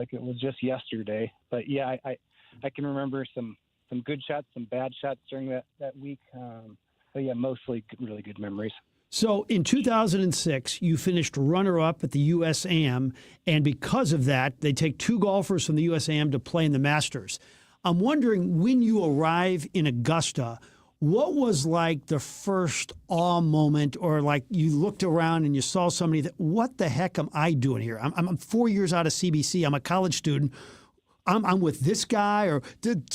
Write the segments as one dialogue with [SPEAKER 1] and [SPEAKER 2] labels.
[SPEAKER 1] like it was just yesterday. But yeah, I can remember some good shots, some bad shots during that week. But yeah, mostly really good memories.
[SPEAKER 2] So in 2006, you finished runner-up at the USAM, and because of that, they take two golfers from the USAM to play in the Masters. I'm wondering, when you arrive in Augusta, what was like the first awe moment, or like you looked around and you saw somebody that, what the heck am I doing here? I'm 4 years out of CBC. I'm a college student. I'm with this guy. Or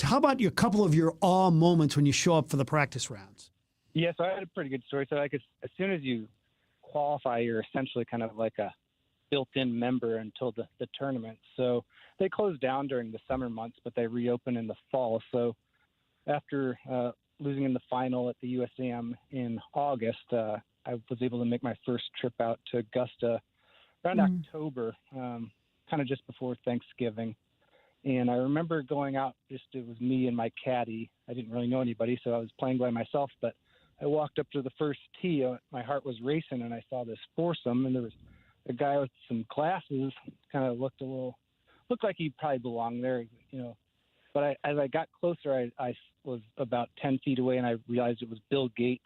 [SPEAKER 2] how about a couple of your awe moments when you show up for the practice rounds?
[SPEAKER 1] Yeah, so I had a pretty good story. So like as soon as you qualify, you're essentially kind of like a built-in member until the tournament. So they close down during the summer months, but they reopen in the fall. So after losing in the final at the USAM in August, I was able to make my first trip out to Augusta around October, kind of just before Thanksgiving. And I remember going out, it was me and my caddy. I didn't really know anybody, so I was playing by myself, but I walked up to the first tee. My heart was racing, and I saw this foursome, and there was a guy with some glasses, kind of looked like he probably belonged there, you know. But as I got closer, I was about 10 feet away, and I realized it was Bill Gates.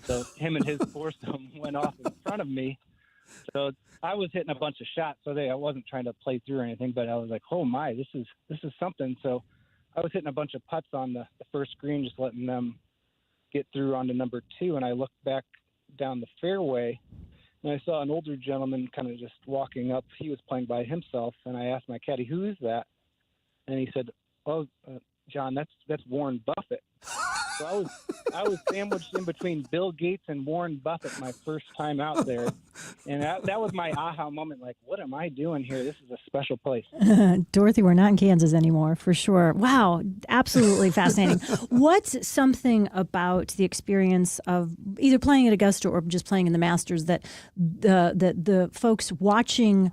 [SPEAKER 1] So him and his foursome went off in front of me. So I was hitting a bunch of shots. So I wasn't trying to play through or anything, but I was like, oh my, this is something. So I was hitting a bunch of putts on the first green, just letting them get through onto number 2, and I looked back down the fairway, and I saw an older gentleman kind of just walking up. He was playing by himself, and I asked my caddy, "Who is that?" And he said, "Oh, John, that's Warren Buffett." So I was sandwiched in between Bill Gates and Warren Buffett my first time out there, and that was my aha moment. Like, what am I doing here? This is a special place.
[SPEAKER 3] Dorothy, we're not in Kansas anymore, for sure. Wow, absolutely fascinating. What's something about the experience of either playing at Augusta or just playing in the Masters that the folks watching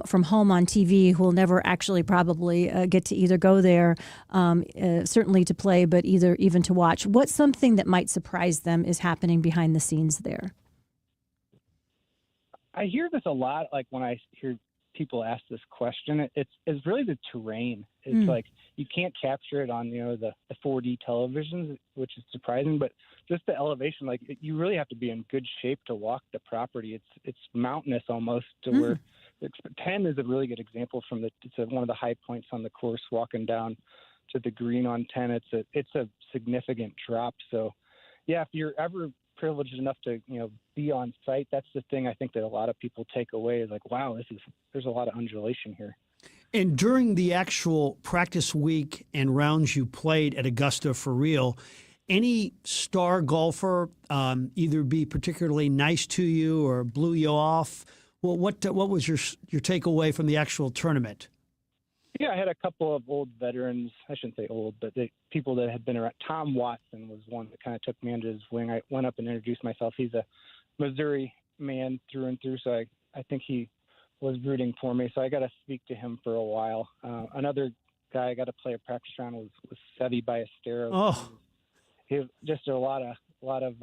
[SPEAKER 3] from home on TV who will never actually probably get to either go there, certainly to play, but even to watch? What's something that might surprise them is happening behind the scenes there?
[SPEAKER 1] I hear this a lot, like when I hear people ask this question. It's really the terrain. It's like you can't capture it on the 4D televisions, which is surprising, but just the elevation, like you really have to be in good shape to walk the property. It's mountainous almost to where 10 is a really good example it's one of the high points on the course, walking down to the green on 10. It's a significant drop. So yeah, if you're ever privileged enough to be on site, that's the thing I think that a lot of people take away is like, wow, there's a lot of undulation here.
[SPEAKER 2] And during the actual practice week and rounds you played at Augusta for real, any star golfer either be particularly nice to you or blew you off? Well, what was your takeaway from the actual tournament?
[SPEAKER 1] Yeah, I had a couple of old veterans. I shouldn't say old, but people that had been around. Tom Watson was one that kind of took me under his wing. I went up and introduced myself. He's a Missouri man through and through, so I think he was rooting for me. So I got to speak to him for a while. Another guy I got to play a practice round was Seve Ballesteros.
[SPEAKER 2] Oh,
[SPEAKER 1] he was just a lot of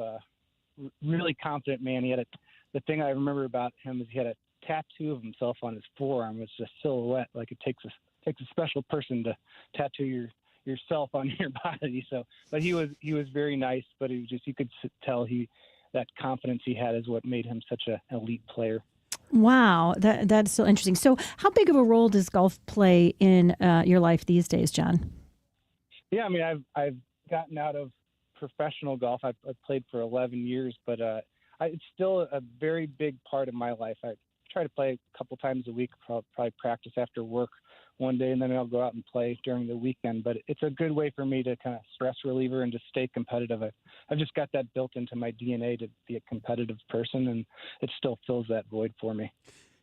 [SPEAKER 1] really confident man. He had the thing I remember about him is he had a tattoo of himself on his forearm. It's a silhouette. Like it takes a special person to tattoo yourself on your body. So, but he was very nice, but it was just, you could tell that confidence he had is what made him such an elite player.
[SPEAKER 3] Wow, that's so interesting. So how big of a role does golf play in your life these days, John?
[SPEAKER 1] Yeah, I mean, I've gotten out of professional golf. I've played for 11 years, but it's still a very big part of my life. I try to play a couple times a week, probably practice after work one day, and then I'll go out and play during the weekend. But it's a good way for me to kind of stress reliever and just stay competitive. I've just got that built into my DNA to be a competitive person, and it still fills that void for me.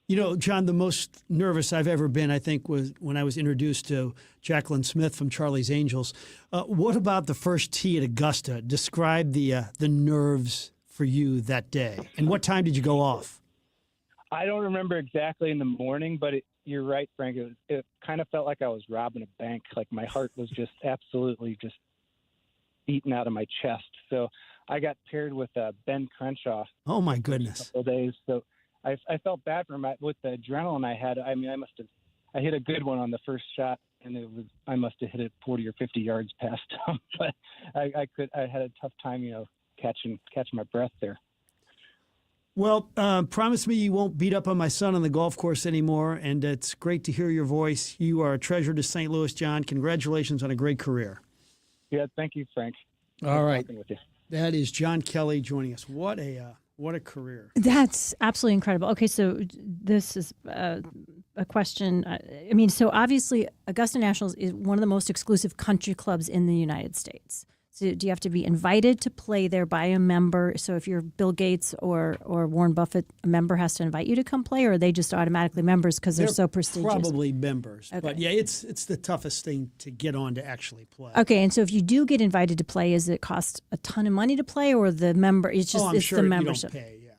[SPEAKER 2] You know, John, the most nervous I've ever been, I think, was when I was introduced to Jacqueline Smith from Charlie's Angels. What about the first tee at Augusta? Describe the nerves for you that day. And what time did you go off?
[SPEAKER 1] I don't remember exactly in the morning, but you're right, Frank. It kind of felt like I was robbing a bank. Like my heart was just absolutely just beaten out of my chest. So I got paired with Ben Crenshaw.
[SPEAKER 2] Oh, my goodness.
[SPEAKER 1] A couple of days. So I felt bad for him with the adrenaline I had. I mean, I hit a good one on the first shot, and I must have hit it 40 or 50 yards past him. But I had a tough time, catching my breath there.
[SPEAKER 2] Well, promise me you won't beat up on my son on the golf course anymore, and it's great to hear your voice. You are a treasure to St. Louis, John. Congratulations on a great career.
[SPEAKER 1] Yeah, thank you, Frank.
[SPEAKER 2] All right.
[SPEAKER 1] Talking with you.
[SPEAKER 2] That is John Kelly joining us. What a career.
[SPEAKER 3] That's absolutely incredible. Okay, so this is a question. So obviously Augusta Nationals is one of the most exclusive country clubs in the United States. So do you have to be invited to play there by a member? So if you're Bill Gates or Warren Buffett, a member has to invite you to come play, or are they just automatically members because they're so prestigious?
[SPEAKER 2] Probably members.
[SPEAKER 3] Okay.
[SPEAKER 2] But yeah, it's the toughest thing to get on to actually play.
[SPEAKER 3] Okay, and so if you do get invited to play, is it cost a ton of money to play, or the member? It's just
[SPEAKER 2] I'm
[SPEAKER 3] it's
[SPEAKER 2] sure
[SPEAKER 3] the
[SPEAKER 2] you
[SPEAKER 3] membership.
[SPEAKER 2] don't pay. Yeah,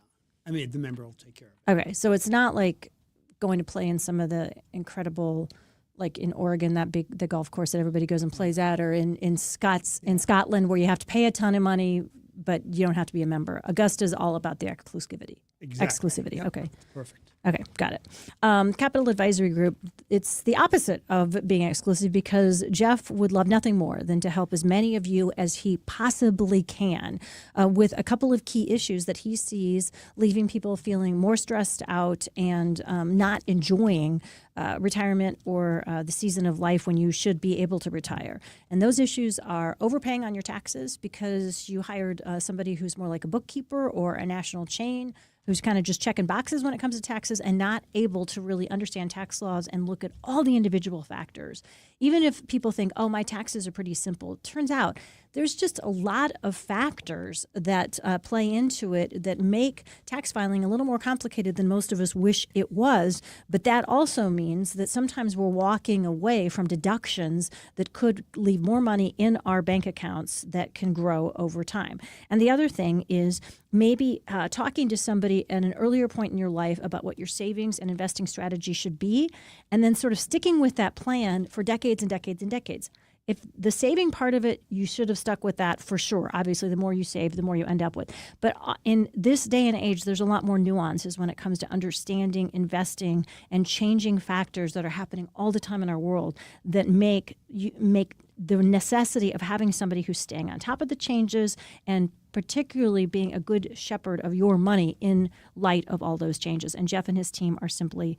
[SPEAKER 2] I mean the member will take care of it.
[SPEAKER 3] Okay, so it's not like going to play in some of the incredible, like in Oregon, the golf course that everybody goes and plays at, or in Scotland, where you have to pay a ton of money, but you don't have to be a member. Augusta's all about the exclusivity.
[SPEAKER 2] Exactly.
[SPEAKER 3] Exclusivity.
[SPEAKER 2] Yep.
[SPEAKER 3] Okay.
[SPEAKER 2] Perfect.
[SPEAKER 3] Okay, got it. Capital Advisory Group, it's the opposite of being exclusive because Jeff would love nothing more than to help as many of you as he possibly can with a couple of key issues that he sees leaving people feeling more stressed out and not enjoying retirement or the season of life when you should be able to retire. And those issues are overpaying on your taxes because you hired somebody who's more like a bookkeeper or a national chain who's kind of just checking boxes when it comes to taxes and not able to really understand tax laws and look at all the individual factors. Even if people think, oh, my taxes are pretty simple, it turns out there's just a lot of factors that play into it that make tax filing a little more complicated than most of us wish it was. But that also means that sometimes we're walking away from deductions that could leave more money in our bank accounts that can grow over time. And the other thing is maybe talking to somebody at an earlier point in your life about what your savings and investing strategy should be, and then sort of sticking with that plan for decades and decades and decades. If the saving part of it, you should have stuck with that for sure. Obviously, the more you save, the more you end up with. But in this day and age, there's a lot more nuances when it comes to understanding, investing, and changing factors that are happening all the time in our world that make the necessity of having somebody who's staying on top of the changes and particularly being a good shepherd of your money in light of all those changes. And Jeff and his team are simply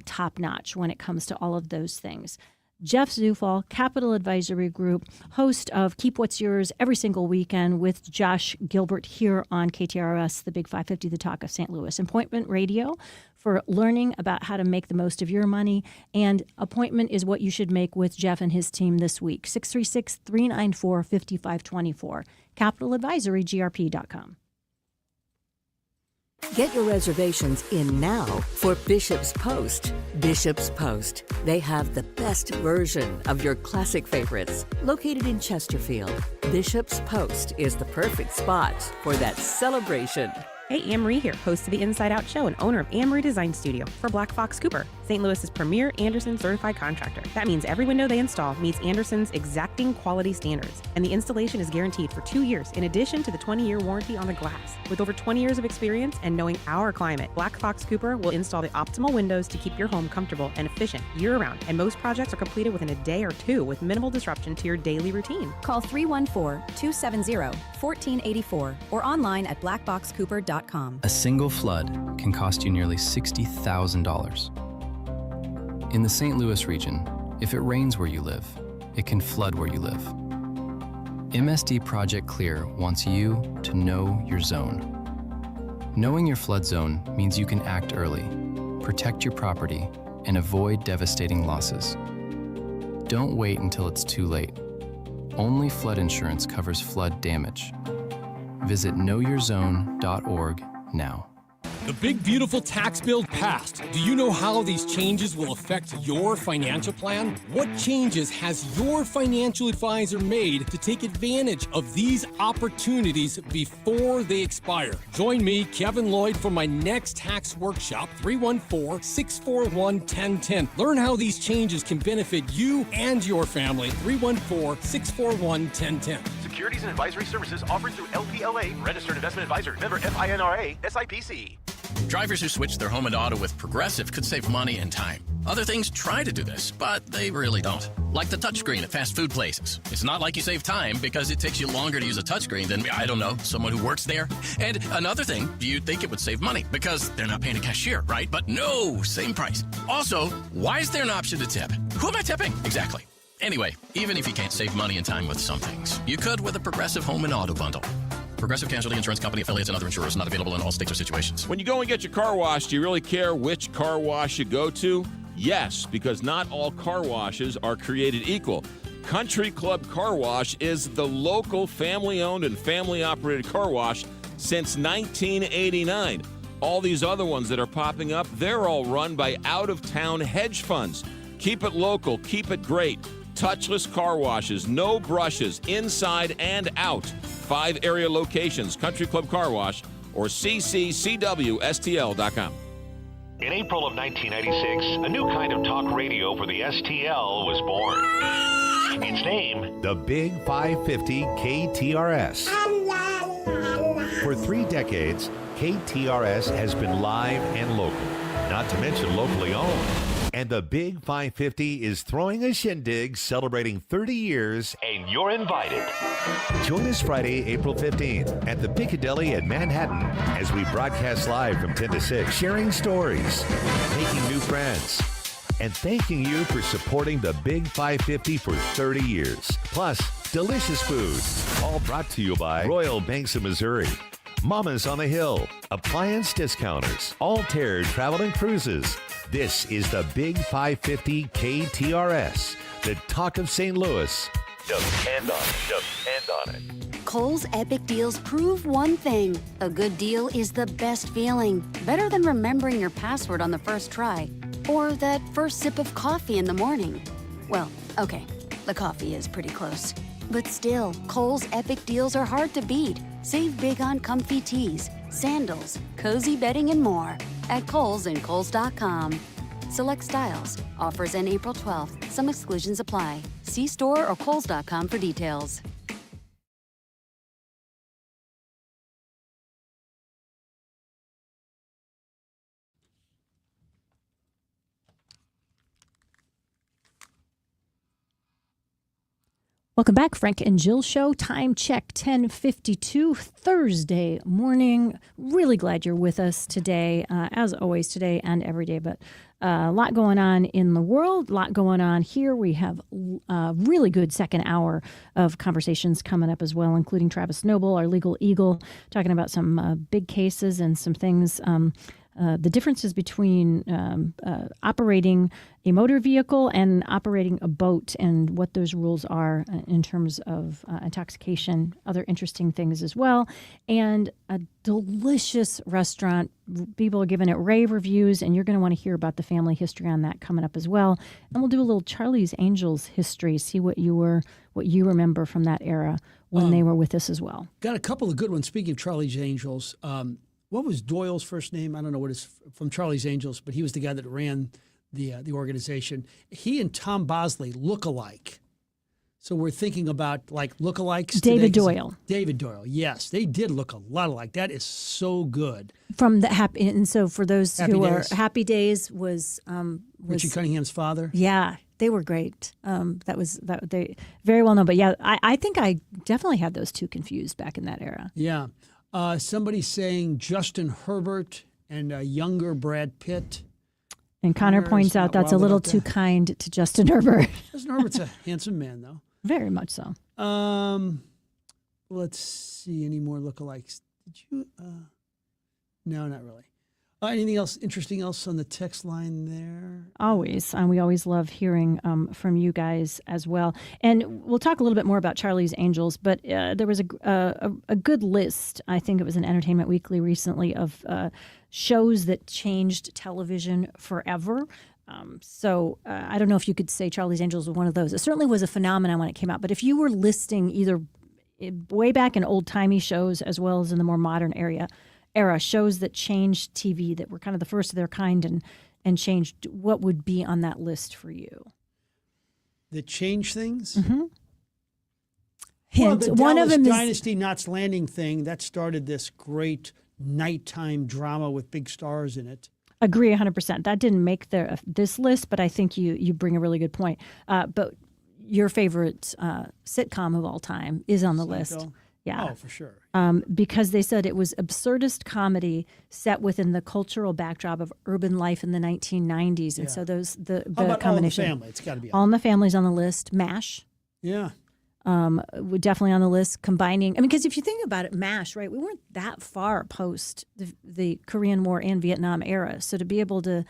[SPEAKER 3] top-notch when it comes to all of those things. Jeff Zufall, Capital Advisory Group, host of Keep What's Yours every single weekend with Josh Gilbert here on KTRS, the Big 550, the Talk of St. Louis. Appointment Radio for learning about how to make the most of your money. And appointment is what you should make with Jeff and his team this week. 636-394-5524. CapitalAdvisoryGRP.com.
[SPEAKER 4] Get your reservations in now for Bishop's Post. Bishop's Post. They have the best version of your classic favorites. Located in Chesterfield, Bishop's Post is the perfect spot for that celebration.
[SPEAKER 5] Hey, Anne Marie here, host of the Inside Out Show and owner of Anne Marie Design Studio for Black Fox Cooper, St. Louis's premier Andersen certified contractor. That means every window they install meets Andersen's exacting quality standards, and the installation is guaranteed for 2 years, in addition to the 20-year warranty on the glass. With over 20 years of experience and knowing our climate, Black Fox Cooper will install the optimal windows to keep your home comfortable and efficient year-round, and most projects are completed within a day or two with minimal disruption to your daily routine.
[SPEAKER 6] Call 314-270-1484 or online at blackboxcooper.com.
[SPEAKER 7] A single flood can cost you nearly $60,000. In the St. Louis region, if it rains where you live, it can flood where you live. MSD Project Clear wants you to know your zone. Knowing your flood zone means you can act early, protect your property, and avoid devastating losses. Don't wait until it's too late. Only flood insurance covers flood damage. Visit knowyourzone.org now.
[SPEAKER 8] The big, beautiful tax bill passed. Do you know how these changes will affect your financial plan? What changes has your financial advisor made to take advantage of these opportunities before they expire? Join me, Kevin Lloyd, for my next tax workshop, 314-641-1010. Learn how these changes can benefit you and your family, 314-641-1010.
[SPEAKER 9] Securities and advisory services offered through LPLA, registered investment advisor, member FINRA, SIPC.
[SPEAKER 10] Drivers who switch their home and auto with Progressive could save money and time. Other things try to do this, but they really don't. Like the touchscreen at fast food places. It's not like you save time because it takes you longer to use a touchscreen than, I don't know, someone who works there. And another thing, you'd think it would save money because they're not paying a cashier, right? But no, same price. Also, why is there an option to tip? Who am I tipping? Exactly. Anyway, even if you can't save money and time with some things, you could with a Progressive Home and Auto Bundle. Progressive Casualty Insurance Company, affiliates, and other insurers not available in all states or situations.
[SPEAKER 11] When you go and get your car washed, do you really care which car wash you go to? Yes, because not all car washes are created equal. Country Club Car Wash is the local family-owned and family-operated car wash since 1989. All these other ones that are popping up, they're all run by out-of-town hedge funds. Keep it local. Keep it great. Touchless car washes, no brushes, inside and out. 5 area locations, Country Club Car Wash or cccwstl.com.
[SPEAKER 9] In April of 1996, a new kind of talk radio for the STL was born. Its name,
[SPEAKER 12] the Big 550 KTRS. For 3 decades, KTRS has been live and local, not to mention locally owned. And the Big 550 is throwing a shindig celebrating 30 years.
[SPEAKER 9] And you're invited.
[SPEAKER 12] Join us Friday, April 15th at the Piccadilly in Manhattan as we broadcast live from 10 to 6, sharing stories, making new friends, and thanking you for supporting the Big 550 for 30 years. Plus, delicious food, all brought to you by Royal Banks of Missouri, Mama's on the Hill, Appliance Discounters, Altair Travel and Cruises. This is the Big 550 KTRS, the talk of St. Louis.
[SPEAKER 9] Depend on it. Depend on it.
[SPEAKER 13] Kohl's Epic Deals prove one thing. A good deal is the best feeling. Better than remembering your password on the first try. Or that first sip of coffee in the morning. Well, okay, the coffee is pretty close. But still, Kohl's Epic Deals are hard to beat. Save big on comfy tees, sandals, cozy bedding, and more at Kohl's and Kohls.com. Select styles. Offers end April 12th. Some exclusions apply. See store or Kohls.com for details.
[SPEAKER 3] Welcome back, Frank and Jill Show. Time check, 10:52, Thursday morning. Really glad you're with us today, as always, today and every day. But a lot going on in the world, a lot going on here. We have a really good second hour of conversations coming up as well, including Travis Noble, our legal eagle, talking about some big cases and some things. The differences between operating a motor vehicle and operating a boat and what those rules are in terms of intoxication, other interesting things as well. And a delicious restaurant. People are giving it rave reviews, and you're going to want to hear about the family history on that coming up as well. And we'll do a little Charlie's Angels history, see what you remember from that era when they were with us as well.
[SPEAKER 2] Got a couple of good ones. Speaking of Charlie's Angels, what was Doyle's first name? I don't know what it's from Charlie's Angels, but he was the guy that ran the organization. He and Tom Bosley look alike. So we're thinking about like lookalikes.
[SPEAKER 3] David Doyle.
[SPEAKER 2] David Doyle, yes. They did look a lot alike. That is so good.
[SPEAKER 3] From the Happy, and so for those
[SPEAKER 2] Happy
[SPEAKER 3] who
[SPEAKER 2] Days.
[SPEAKER 3] are Happy Days was
[SPEAKER 2] Richie Cunningham's father.
[SPEAKER 3] Yeah, they were great. That they very well known. But yeah, I think I definitely had those two confused back in that era.
[SPEAKER 2] Yeah. Somebody saying Justin Herbert and younger Brad Pitt.
[SPEAKER 3] And Connor points out that's a little too kind to Justin Herbert.
[SPEAKER 2] Justin Herbert's a handsome man, though.
[SPEAKER 3] Very much so.
[SPEAKER 2] Let's see. Any more lookalikes? Did you? No, not really. Anything else interesting else on the text line there?
[SPEAKER 3] Always. We always love hearing from you guys as well. And we'll talk a little bit more about Charlie's Angels, but there was a good list. I think it was in Entertainment Weekly recently of shows that changed television forever. So I don't know if you could say Charlie's Angels was one of those. It certainly was a phenomenon when it came out. But if you were listing either way back in old-timey shows as well as in the more modern era, shows that changed TV that were kind of the first of their kind and changed, what would be on that list for you?
[SPEAKER 2] That changed things?
[SPEAKER 3] Mm-hmm.
[SPEAKER 2] Hint. Well, the
[SPEAKER 3] one of them
[SPEAKER 2] Dynasty Knots Landing thing, that started this great nighttime drama with big stars in it.
[SPEAKER 3] Agree 100%. That didn't make this list, but I think you bring a really good point. But your favorite sitcom of all time is on the list. Yeah.
[SPEAKER 2] Oh, for sure.
[SPEAKER 3] Because they said it was absurdist comedy set within the cultural backdrop of urban life in the 1990s. And so the
[SPEAKER 2] How about
[SPEAKER 3] combination.
[SPEAKER 2] All in the Family? It's got to be
[SPEAKER 3] All in the Family's on the list. MASH.
[SPEAKER 2] Yeah.
[SPEAKER 3] We're definitely on the list, combining. I mean, because if you think about it, MASH, right? We weren't that far post the Korean War and Vietnam era. So to be able to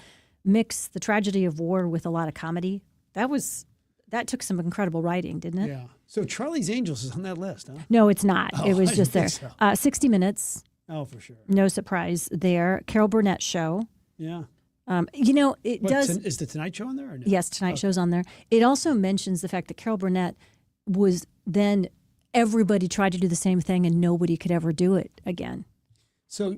[SPEAKER 3] mix the tragedy of war with a lot of comedy, that took some incredible writing, didn't it?
[SPEAKER 2] Yeah. So Charlie's Angels is on that list, huh?
[SPEAKER 3] No, it's not.
[SPEAKER 2] Oh,
[SPEAKER 3] it was
[SPEAKER 2] I
[SPEAKER 3] just there.
[SPEAKER 2] didn't think so.
[SPEAKER 3] 60 Minutes.
[SPEAKER 2] Oh, for sure.
[SPEAKER 3] No surprise there. Carol Burnett Show.
[SPEAKER 2] Yeah.
[SPEAKER 3] It does.
[SPEAKER 2] Is the Tonight Show on there? Or no?
[SPEAKER 3] Yes, Tonight Show's on there. It also mentions the fact that Carol Burnett was then everybody tried to do the same thing and nobody could ever do it again.
[SPEAKER 2] So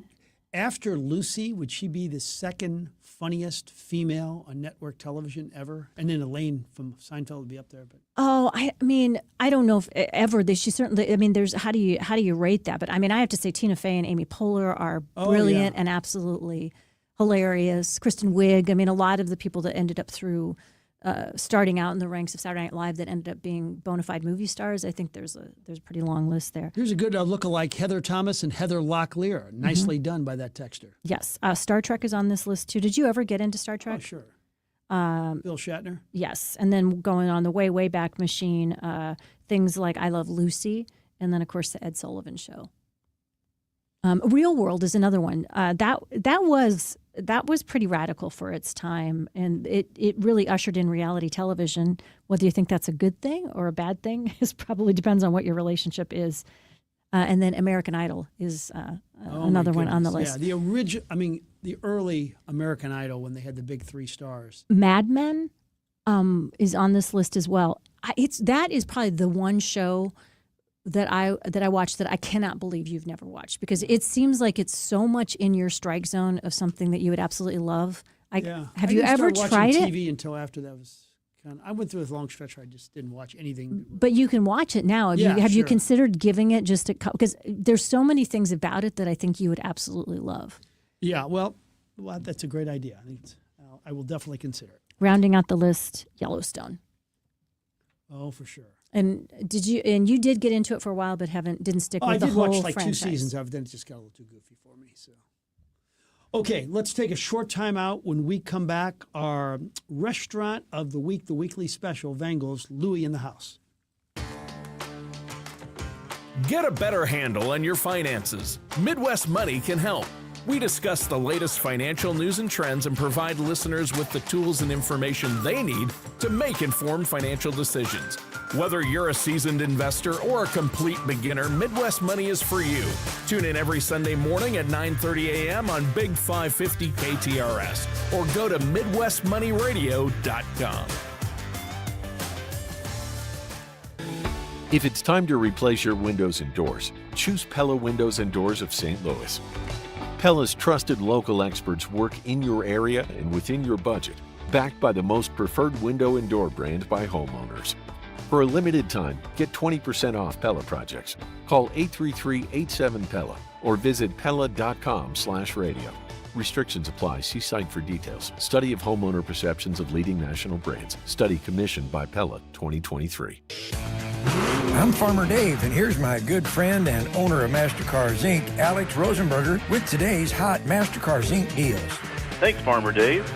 [SPEAKER 2] after Lucy, would she be the second funniest female on network television ever? And then Elaine from Seinfeld would be up there. But
[SPEAKER 3] I mean, I don't know if ever. She certainly. I mean, there's how do you rate that? But I mean, I have to say Tina Fey and Amy Poehler are brilliant and absolutely hilarious. Kristen Wiig. I mean, a lot of the people that ended up through starting out in the ranks of Saturday Night Live that ended up being bona fide movie stars. I think there's a pretty long list there.
[SPEAKER 2] Here's a good lookalike: Heather Thomas and Heather Locklear. Nicely done by that texter.
[SPEAKER 3] Yes, Star Trek is on this list too. Did you ever get into Star Trek?
[SPEAKER 2] Oh, sure. Bill Shatner.
[SPEAKER 3] Yes, and then going on the way back machine, things like I Love Lucy, and then of course the Ed Sullivan Show. Real World is another one. That was pretty radical for its time, and it really ushered in reality television. Whether you think that's a good thing or a bad thing is probably depends on what your relationship is. And then American Idol is another one on the list.
[SPEAKER 2] Yeah, the early American Idol when they had the big 3 stars.
[SPEAKER 3] Mad Men is on this list as well. That is probably the one show that I watched that I cannot believe you've never watched, because it seems like it's so much in your strike zone of something that you would absolutely love. Have you ever tried it?
[SPEAKER 2] TV until after that was I went through a long stretch where I just didn't watch anything.
[SPEAKER 3] But you can watch it now. Have you considered giving it just because there's so many things about it that I think you would absolutely love.
[SPEAKER 2] Yeah, well, that's a great idea. I will definitely consider it.
[SPEAKER 3] Rounding out the list, Yellowstone.
[SPEAKER 2] Oh, for sure.
[SPEAKER 3] And you did get into it for a while, but didn't stick with the whole franchise.
[SPEAKER 2] I did watch 2 seasons of it, then it just got a little too goofy for me. So, okay, let's take a short time out. When we come back, our restaurant of the week, the weekly special, Vangles, Louie in the house.
[SPEAKER 14] Get a better handle on your finances. Midwest Money can help. We discuss the latest financial news and trends and provide listeners with the tools and information they need to make informed financial decisions. Whether you're a seasoned investor or a complete beginner, Midwest Money is for you. Tune in every Sunday morning at 9:30 a.m. on Big 550 KTRS or go to MidwestMoneyRadio.com.
[SPEAKER 12] If it's time to replace your windows and doors, choose Pella Windows and Doors of St. Louis. Pella's trusted local experts work in your area and within your budget, backed by the most preferred window and door brand by homeowners. For a limited time, get 20% off Pella projects. Call 833-87-PELLA or visit Pella.com/radio. Restrictions apply. See site for details. Study of homeowner perceptions of leading national brands. Study commissioned by Pella 2023.
[SPEAKER 15] I'm Farmer Dave, and here's my good friend and owner of MasterCars Inc., Alex Rosenberger, with today's hot MasterCars Inc. deals.
[SPEAKER 16] Thanks, Farmer Dave.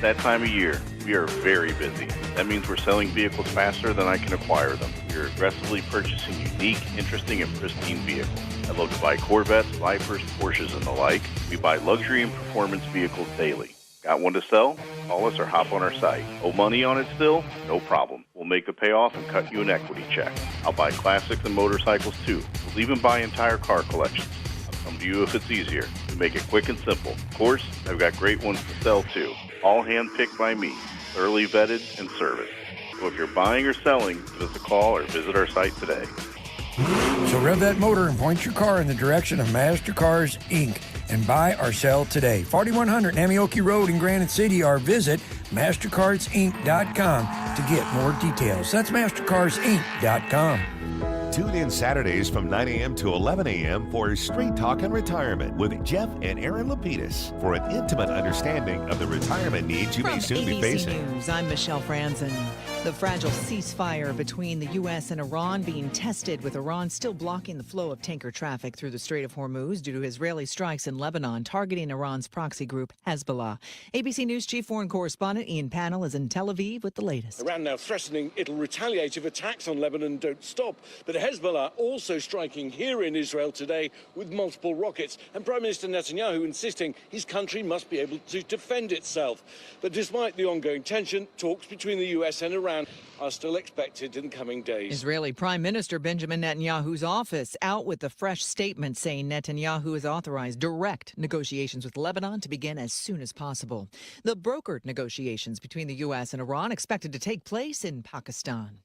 [SPEAKER 16] That time of year, we are very busy. That means we're selling vehicles faster than I can acquire them. We're aggressively purchasing unique, interesting, and pristine vehicles. I love to buy Corvettes, Vipers, Porsches, and the like. We buy luxury and performance vehicles daily. Got one to sell? Call us or hop on our site. Owe money on it still? No problem. We'll make a payoff and cut you an equity check. I'll buy classics and motorcycles too. We'll even buy entire car collections. I'll come to you if it's easier. We make it quick and simple. Of course, I've got great ones to sell too. All hand-picked by me, thoroughly vetted and serviced. So if you're buying or selling, give us a call or visit our site today.
[SPEAKER 15] So rev that motor and point your car in the direction of MasterCars Inc. and buy or sell today. 4100 Namioki Road in Granite City, or visit MasterCarsInc.com to get more details. That's MasterCarsInc.com.
[SPEAKER 12] Tune in Saturdays from 9 a.m. to 11 a.m. for Straight Talk and Retirement with Jeff and Aaron Lapidus for an intimate understanding of the retirement needs you may soon be facing.
[SPEAKER 17] News, I'm Michelle Franzen. The fragile ceasefire between the U.S. and Iran being tested, with Iran still blocking the flow of tanker traffic through the Strait of Hormuz due to Israeli strikes in Lebanon targeting Iran's proxy group Hezbollah. ABC News chief foreign correspondent Ian Pannell is in Tel Aviv with the latest.
[SPEAKER 18] Iran now threatening it'll retaliate if attacks on Lebanon don't stop. But Hezbollah also striking here in Israel today with multiple rockets. And Prime Minister Netanyahu insisting his country must be able to defend itself. But despite the ongoing tension, talks between the U.S. and Iran are still expected in the coming days.
[SPEAKER 17] Israeli Prime Minister Benjamin Netanyahu's office out with a fresh statement saying Netanyahu has authorized direct negotiations with Lebanon to begin as soon as possible. The brokered negotiations between the U.S. and Iran expected to take place in Pakistan.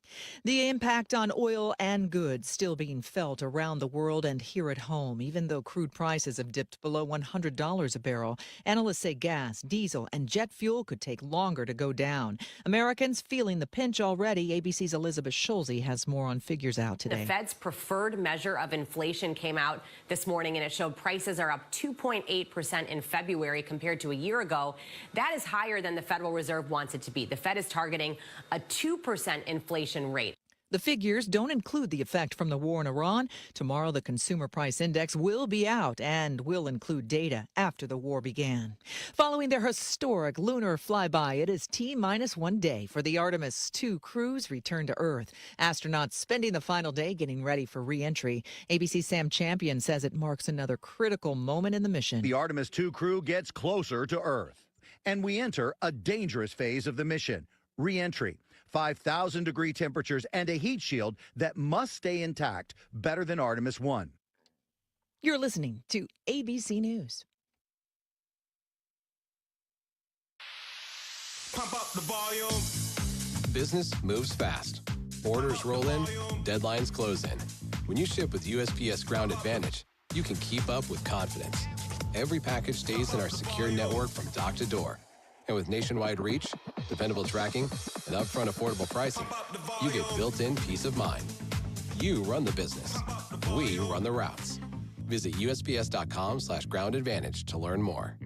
[SPEAKER 17] The impact on oil and goods still being felt around the world and here at home. Even though crude prices have dipped below $100 a barrel, analysts say gas, diesel, and jet fuel could take longer to go down. Americans feeling the pinch already. ABC's Elizabeth Schulze has more on figures out today.
[SPEAKER 19] The Fed's preferred measure of inflation came out this morning, and it showed prices are up 2.8% in February compared to a year ago. That is higher than the Federal Reserve wants it to be. The Fed is targeting a 2% inflation rate.
[SPEAKER 17] The figures don't include the effect from the war in Iran. Tomorrow, the Consumer Price Index will be out and will include data after the war began. Following their historic lunar flyby, it is T-minus 1 day for the Artemis II crew's return to Earth. Astronauts spending the final day getting ready for re-entry. ABC's Sam Champion says it marks another critical moment in the mission.
[SPEAKER 20] The Artemis II crew gets closer to Earth, and we enter a dangerous phase of the mission, re-entry. 5,000-degree temperatures and a heat shield that must stay intact, better than Artemis 1.
[SPEAKER 17] You're listening to ABC News.
[SPEAKER 21] Pump up the volume.
[SPEAKER 22] Business moves fast. Orders roll in, deadlines close in. When you ship with USPS Ground Advantage, you can keep up with confidence. Every package stays in our secure network from dock to door. And with nationwide reach, dependable tracking, and upfront affordable pricing, you get built-in peace of mind. You run the business. We run the routes. Visit USPS.com/Ground Advantage to learn more.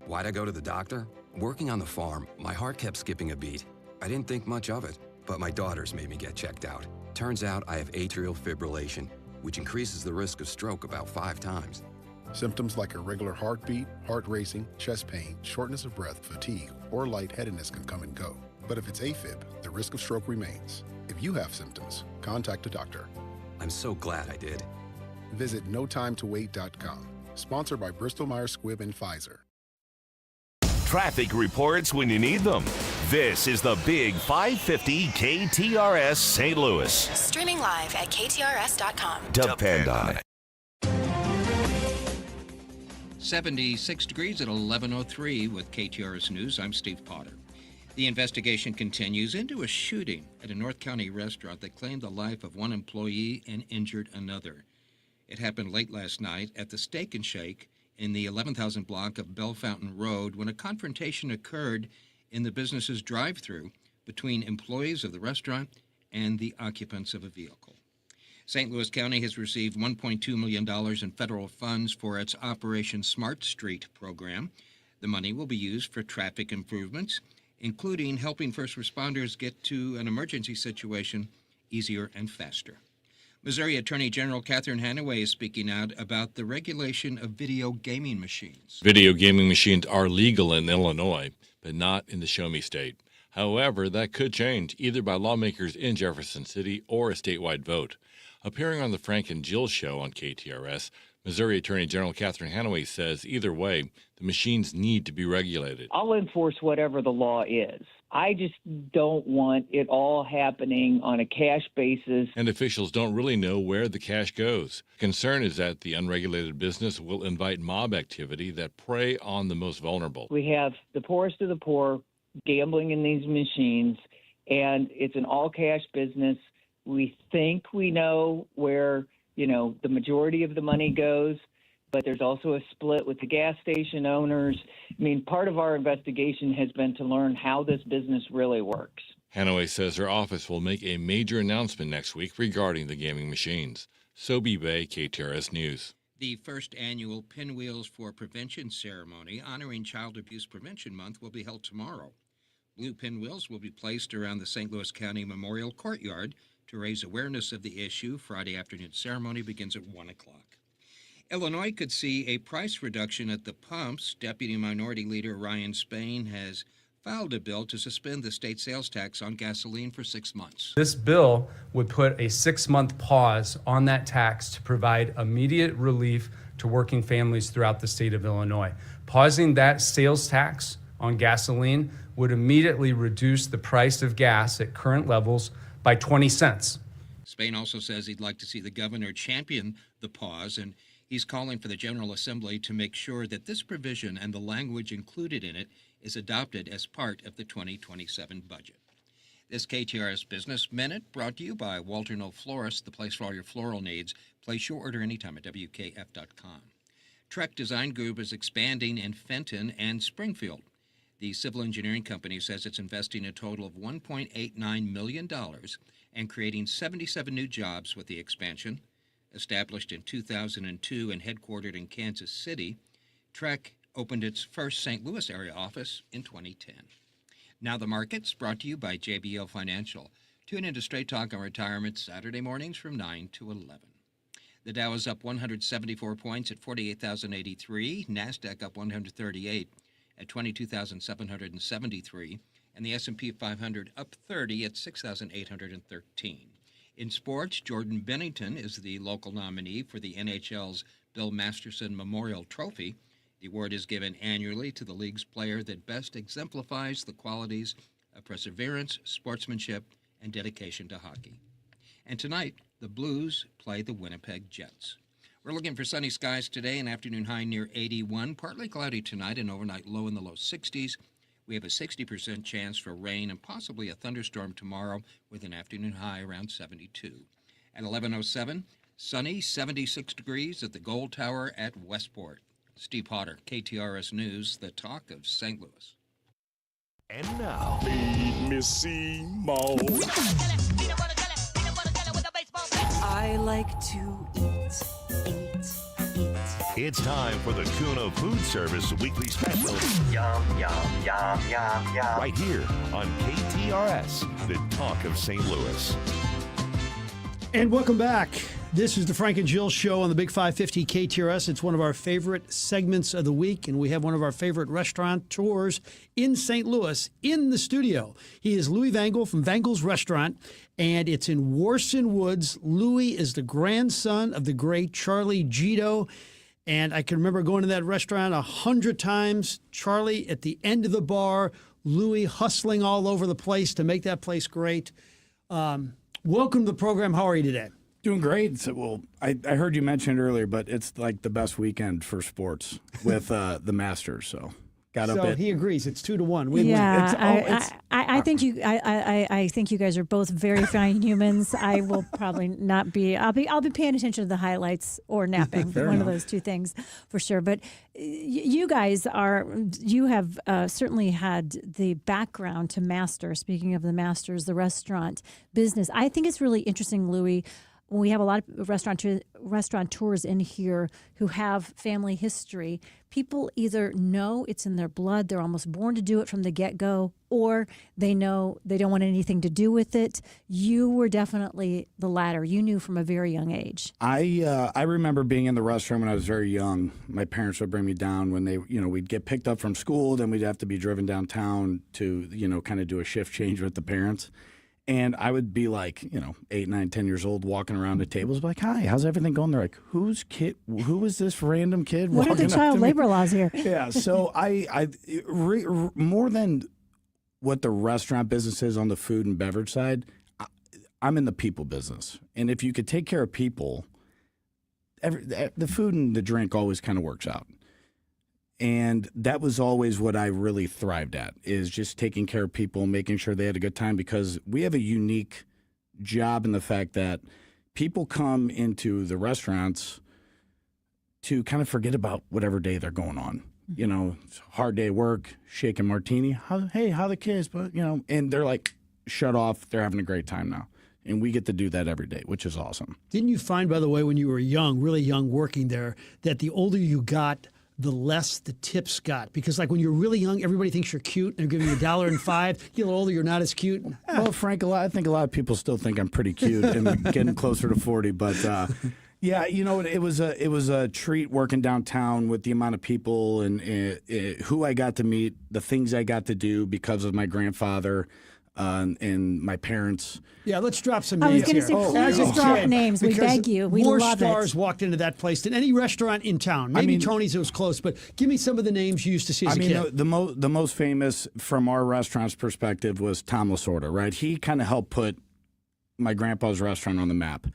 [SPEAKER 23] Why'd I go to the doctor? Working on the farm, my heart kept skipping a beat. I didn't think much of it, but my daughters made me get checked out. Turns out I have atrial fibrillation, which increases the risk of stroke about 5 times.
[SPEAKER 24] Symptoms like irregular heartbeat, heart racing, chest pain, shortness of breath, fatigue, or lightheadedness can come and go. But if it's AFib, the risk of stroke remains. If you have symptoms, contact a doctor.
[SPEAKER 23] I'm so glad I did.
[SPEAKER 24] Visit notimetowait.com. Sponsored by Bristol-Myers Squibb and Pfizer.
[SPEAKER 12] Traffic reports when you need them. This is the Big 550 KTRS St. Louis.
[SPEAKER 25] Streaming live at KTRS.com.
[SPEAKER 12] Depend on it.
[SPEAKER 26] 76 degrees at 11:03 with KTRS News. I'm Steve Potter. The investigation continues into a shooting at a North County restaurant that claimed the life of one employee and injured another. It happened late last night at the Steak and Shake in the 11,000 block of Bell Fountain Road when a confrontation occurred in the business's drive-thru between employees of the restaurant and the occupants of a vehicle. St. Louis County has received $1.2 million in federal funds for its Operation Smart Street program. The money will be used for traffic improvements, including helping first responders get to an emergency situation easier and faster. Missouri Attorney General Catherine Hanaway is speaking out about the regulation of video gaming machines.
[SPEAKER 27] Video gaming machines are legal in Illinois, but not in the Show Me State. However, that could change either by lawmakers in Jefferson City or a statewide vote. Appearing on the Frank and Jill show on KTRS, Missouri Attorney General Catherine Hanaway says either way, the machines need to be regulated.
[SPEAKER 28] I'll enforce whatever the law is. I just don't want it all happening on a cash basis.
[SPEAKER 27] And officials don't really know where the cash goes. Concern is that the unregulated business will invite mob activity that prey on the most vulnerable.
[SPEAKER 28] We have the poorest of the poor gambling in these machines, and it's an all-cash business. We think we know where, the majority of the money goes, but there's also a split with the gas station owners. I mean, part of our investigation has been to learn how this business really works.
[SPEAKER 27] Hanoi says her office will make a major announcement next week regarding the gaming machines. Sobe Bay, KTRS News.
[SPEAKER 26] The first annual Pinwheels for Prevention ceremony honoring Child Abuse Prevention Month will be held tomorrow. Blue pinwheels will be placed around the St. Louis County Memorial Courtyard to raise awareness of the issue. Friday afternoon ceremony begins at 1 o'clock. Illinois could see a price reduction at the pumps. Deputy Minority Leader Ryan Spain has filed a bill to suspend the state sales tax on gasoline for 6 months.
[SPEAKER 1] This bill would put a 6-month pause on that tax to provide immediate relief to working families throughout the state of Illinois. Pausing that sales tax on gasoline would immediately reduce the price of gas at current levels by 20 cents.
[SPEAKER 26] Spain also says he'd like to see the governor champion the pause, and he's calling for the General Assembly to make sure that this provision and the language included in it is adopted as part of the 2027 budget. This KTRS Business Minute brought to you by Walter Knoll Florist, the place for all your floral needs. Place your order anytime at WKF.com. Trek Design Group is expanding in Fenton and Springfield. The civil engineering company says it's investing a total of $1.89 million and creating 77 new jobs with the expansion. Established in 2002 and headquartered in Kansas City, Trek opened its first St. Louis area office in 2010. Now the markets, brought to you by JBL Financial. Tune into Straight Talk on Retirement Saturday mornings from 9 to 11. The Dow is up 174 points at 48,083. NASDAQ up 138 at 22,773. And the S&P 500 up 30 at 6,813. In sports, Jordan Bennington is the local nominee for the NHL's Bill Masterson Memorial Trophy. The award is given annually to the league's player that best exemplifies the qualities of perseverance, sportsmanship, and dedication to hockey. And tonight, the Blues play the Winnipeg Jets. We're looking for sunny skies today, an afternoon high near 81, partly cloudy tonight, and overnight low in the low 60s. We have a 60% chance for rain and possibly a thunderstorm tomorrow with an afternoon high around 72. At 11:07, sunny, 76 degrees at the Gold Tower at Westport. Steve Potter, KTRS News, the talk of St. Louis.
[SPEAKER 12] And now,
[SPEAKER 4] Missy Mo.
[SPEAKER 5] I like to eat.
[SPEAKER 12] it's time for the Kuna Food Service Weekly Special.
[SPEAKER 5] Yum, yum, yum, yum, yum.
[SPEAKER 12] Right here on KTRS, the talk of St. Louis.
[SPEAKER 2] And welcome back. This is the Frank and Jill Show on the Big 550 KTRS. It's one of our favorite segments of the week, and we have one of our favorite restaurateurs in St. Louis in the studio. He is Louis Vangel from Vangel's Restaurant, and it's in Warson Woods. Louis is the grandson of the great Charlie Gito, and I can remember going to that restaurant 100 times. Charlie at the end of the bar, Louis hustling all over the place to make that place great. Welcome to the program. How are you today?
[SPEAKER 6] Doing great. So, well, I heard you mention it earlier, but it's like the best weekend for sports with the Masters. So
[SPEAKER 2] he agrees. It's 2-1.
[SPEAKER 3] I think you guys are both very fine humans. I will probably not be. I'll be paying attention to the highlights or napping. One of those two things for sure. But you guys you have certainly had the background to master. Speaking of the Masters, the restaurant business. I think it's really interesting, Louis. We have a lot of restaurateurs in here who have family history. People either know it's in their blood, they're almost born to do it from the get-go, or they know they don't want anything to do with it. You were definitely the latter. You knew from a very young age.
[SPEAKER 6] I remember being in the restaurant when I was very young. My parents would bring me down when we'd get picked up from school, then we'd have to be driven downtown to, kind of do a shift change with the parents. And I would be like, 8, 9, 10 years old, walking around the tables, like, "Hi, how's everything going?" They're like, "Who is this random kid?"
[SPEAKER 3] What are the child labor laws here?
[SPEAKER 6] Yeah, so more than what the restaurant business is on the food and beverage side, I'm in the people business. And if you could take care of people, the food and the drink always kind of works out. And that was always what I really thrived at, is just taking care of people, making sure they had a good time, because we have a unique job in the fact that people come into the restaurants to kind of forget about whatever day they're going on. It's a hard day at work, shaking martini. How the kids? But, and they're like shut off. They're having a great time now. And we get to do that every day, which is awesome.
[SPEAKER 2] Didn't you find, by the way, when you were young, really young, working there, that the older you got, the less the tips got? Because like when you're really young, everybody thinks you're cute and they're giving you $1.05. You get a little older, you're not as cute.
[SPEAKER 6] Well, Frank, I think a lot of people still think I'm pretty cute and getting closer to 40. But yeah, you know, it was a treat working downtown with the amount of people and who I got to meet, the things I got to do because of my grandfather. And my parents.
[SPEAKER 2] Yeah, let's drop some
[SPEAKER 3] I
[SPEAKER 2] names
[SPEAKER 3] was
[SPEAKER 2] here.
[SPEAKER 3] going to say, please drop names. We beg you. We
[SPEAKER 2] more
[SPEAKER 3] love
[SPEAKER 2] stars
[SPEAKER 3] it.
[SPEAKER 2] walked into that place than any restaurant in town. Maybe Tony's, it was close, but give me some of the names you used to see as a kid.
[SPEAKER 6] The most famous from our restaurant's perspective was Tom Lasorda, right? He kind of helped put my grandpa's restaurant on the map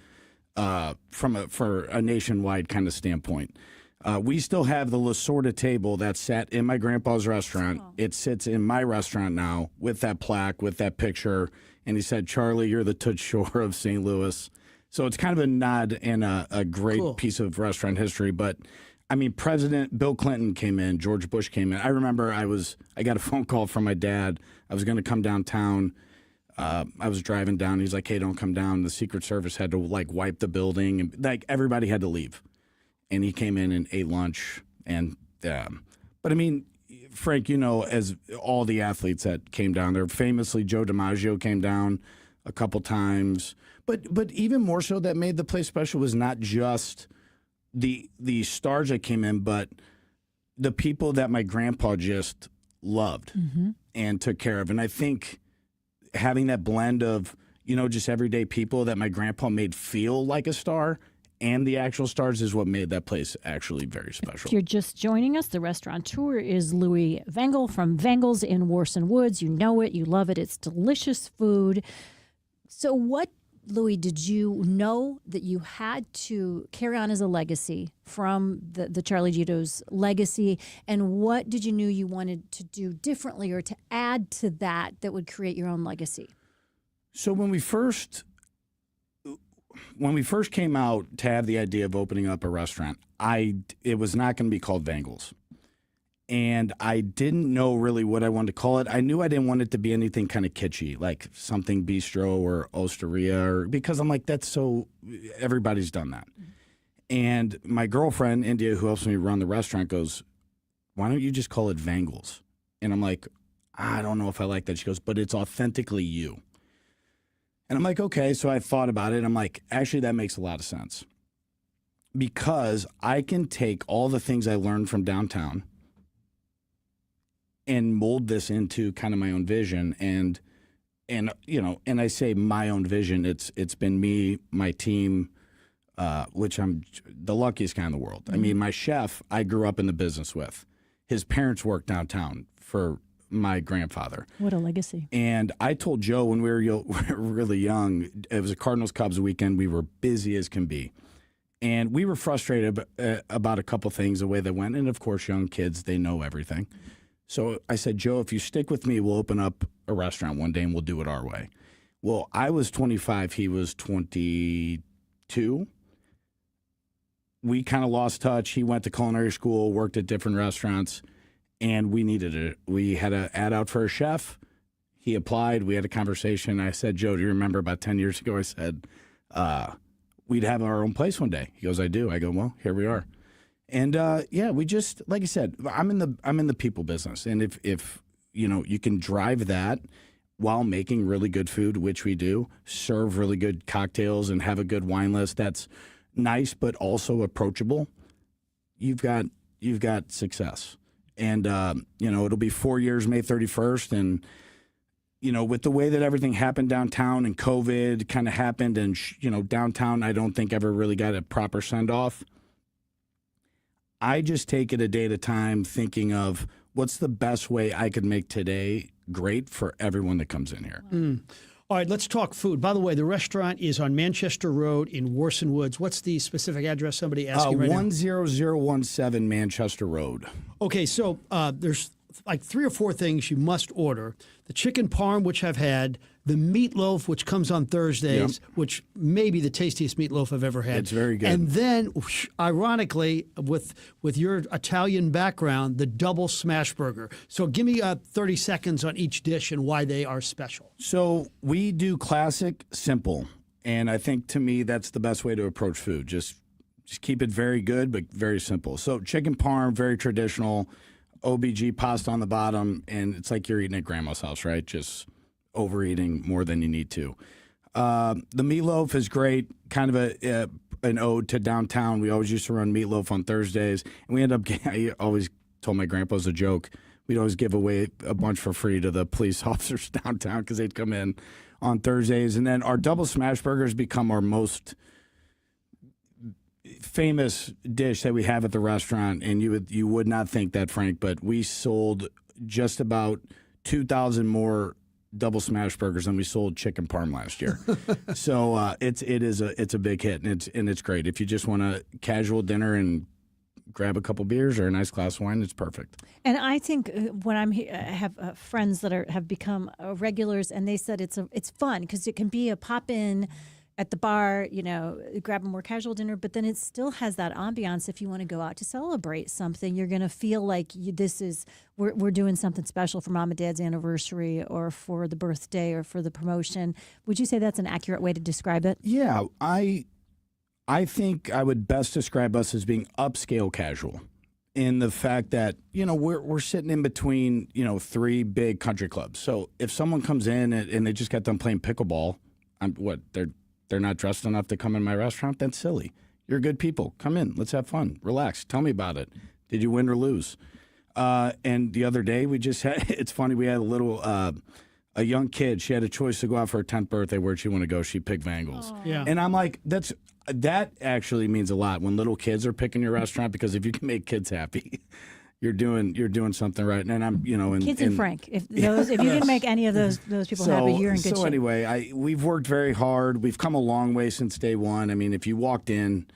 [SPEAKER 6] for a nationwide kind of standpoint. We still have the Lasorda table that sat in my grandpa's restaurant. Oh. It sits in my restaurant now with that plaque, with that picture. And he said, "Charlie, you're the Toots Shore of St. Louis." So it's kind of a nod and a great piece of restaurant history. But, I mean, President Bill Clinton came in. George Bush came in. I remember I got a phone call from my dad. I was going to come downtown. I was driving down. He's like, "Hey, don't come down." The Secret Service had to, like, wipe the building. And, like, everybody had to leave. And he came in and ate lunch. And but, I mean, Frank, you know, as all the athletes that came down there, famously Joe DiMaggio came down a couple times. But even more so that made the place special was not just the stars that came in, but the people that my grandpa just loved and took care of. And I think having that blend of, you know, just everyday people that my grandpa made feel like a star and the actual stars is what made that place actually very special.
[SPEAKER 3] If you're just joining us, the restaurateur is Louis Vengel from Vengel's in Warson Woods. You know it. You love it. It's delicious food. So what, Louis, did you know that you had to carry on as a legacy from the Charlie Gito's legacy? And what did you know you wanted to do differently or to add to that would create your own legacy?
[SPEAKER 6] So when we first came out to have the idea of opening up a restaurant, it was not going to be called Vengel's. And I didn't know really what I wanted to call it. I knew I didn't want it to be anything kind of kitschy, like something bistro or osteria, because I'm like, that's so, everybody's done that. And my girlfriend, India, who helps me run the restaurant, goes, "Why don't you just call it Vengel's?" And I'm like, "I don't know if I like that." She goes, "But it's authentically you." And I'm like, okay. So I thought about it. I'm like, actually, that makes a lot of sense. Because I can take all the things I learned from downtown and mold this into kind of my own vision. And you know, and I say my own vision, it's been me, my team, which I'm the luckiest guy in the world. I mean, my chef, I grew up in the business with. His parents worked downtown for my grandfather.
[SPEAKER 3] What a legacy.
[SPEAKER 6] And I told Joe when we were really young, it was a Cardinals-Cubs weekend. We were busy as can be. And we were frustrated about a couple things, the way they went. And, of course, young kids, they know everything. So I said, "Joe, if you stick with me, we'll open up a restaurant one day and we'll do it our way." Well, I was 25. He was 22. We kind of lost touch. He went to culinary school, worked at different restaurants. And we needed it. We had an ad out for a chef. He applied. We had a conversation. I said, "Joe, do you remember about 10 years ago?" I said, we'd have our own place one day. He goes, "I do." I go, "Well, here we are." And yeah, we just, like I said, I'm in the people business. And if you know, you can drive that while making really good food, which we do, serve really good cocktails and have a good wine list that's nice but also approachable, you've got success. And, you know, it'll be 4 years, May 31st. And, you know, with the way that everything happened downtown and COVID kind of happened and, you know, downtown, I don't think ever really got a proper send off. I just take it a day at a time thinking of what's the best way I could make today great for everyone that comes in here.
[SPEAKER 2] All right, let's talk food. By the way, the restaurant is on Manchester Road in Warson Woods. What's the specific address? Somebody asking right now.
[SPEAKER 6] 10017 Manchester Road.
[SPEAKER 2] Okay, so there's like 3 or 4 things you must order. The chicken parm, which I've had, the meatloaf, which comes on Thursdays, which may be the tastiest meatloaf I've ever had.
[SPEAKER 6] It's very good.
[SPEAKER 2] And then, ironically, with your Italian background, the double smash burger. So give me 30 seconds on each dish and why they are special.
[SPEAKER 6] So we do classic, simple. And I think, to me, that's the best way to approach food. Just keep it very good, but very simple. So chicken parm, very traditional, OBG pasta on the bottom, and it's like you're eating at grandma's house, right? Just overeating more than you need to. The meatloaf is great, kind of an ode to downtown. We always used to run meatloaf on Thursdays, and we end up, I always told my grandpa as a joke, we'd always give away a bunch for free to the police officers downtown because they'd come in on Thursdays. And then our double smash burgers become our most famous dish that we have at the restaurant, and you would not think that, Frank, but we sold just about 2,000 more double smash burgers than we sold chicken parm last year. So it's a big hit, and it's great. If you just want a casual dinner and grab a couple beers or a nice glass of wine, it's perfect.
[SPEAKER 3] And I think when I'm here, I have friends that have become regulars, and they said it's fun because it can be a pop in at the bar, grab a more casual dinner, but then it still has that ambiance. If you want to go out to celebrate something, you're going to feel like we're doing something special for mom and dad's anniversary or for the birthday or for the promotion. Would you say that's an accurate way to describe it?
[SPEAKER 6] Yeah, I think I would best describe us as being upscale casual in the fact that, we're sitting in between, 3 big country clubs. So if someone comes in and they just got done playing pickleball, they're not dressed enough to come in my restaurant? That's silly. You're good people. Come in. Let's have fun. Relax. Tell me about it. Did you win or lose? And the other day we just had, it's funny, we had a young kid. She had a choice to go out for her 10th birthday. Where'd she want to go? She picked Vangles.
[SPEAKER 2] Yeah.
[SPEAKER 6] And I'm like, that actually means a lot when little kids are picking your restaurant, because if you can make kids happy, you're doing something right. And I'm,
[SPEAKER 3] kids and Frank. If you didn't make any of those people happy, you're in good shape.
[SPEAKER 6] So anyway, we've worked very hard. We've come a long way since day one. I mean, if you walked in,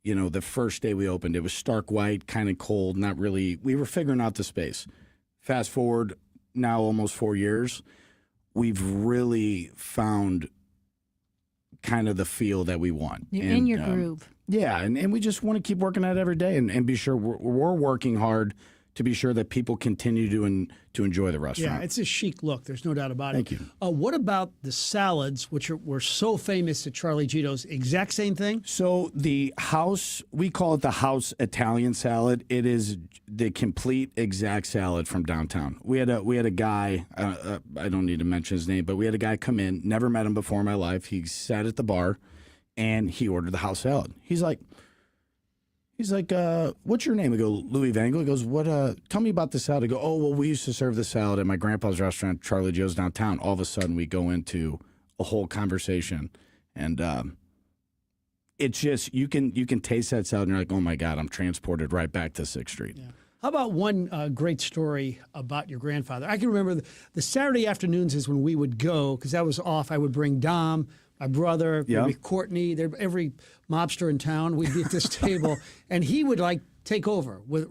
[SPEAKER 6] the first day we opened, it was stark white, kind of cold, not really. We were figuring out the space. Fast forward now almost 4 years, we've really found kind of the feel that we want.
[SPEAKER 3] You're in your groove.
[SPEAKER 6] Yeah, and we just want to keep working at it every day and be sure we're working hard to be sure that people continue to enjoy the restaurant.
[SPEAKER 2] Yeah, it's a chic look. There's no doubt about it.
[SPEAKER 6] Thank you.
[SPEAKER 2] What about the salads, which were so famous at Charlie Gito's? Exact same thing?
[SPEAKER 6] So the house, we call it the house Italian salad. It is the complete exact salad from downtown. We had a guy, I don't need to mention his name, but we had a guy come in, never met him before in my life. He sat at the bar, and he ordered the house salad. He's like, what's your name? I go, Louis Vangle. He goes, what? Tell me about the salad. I go, oh, well, we used to serve the salad at my grandpa's restaurant, Charlie Joe's downtown. All of a sudden, we go into a whole conversation, and it's just you can taste that salad, and you're like, oh my God, I'm transported right back to 6th Street.
[SPEAKER 2] Yeah. How about one great story about your grandfather? I can remember the Saturday afternoons is when we would go, because that was off. I would bring Dom, my brother, maybe Courtney, every mobster in town. We'd be at this table, and he would take over with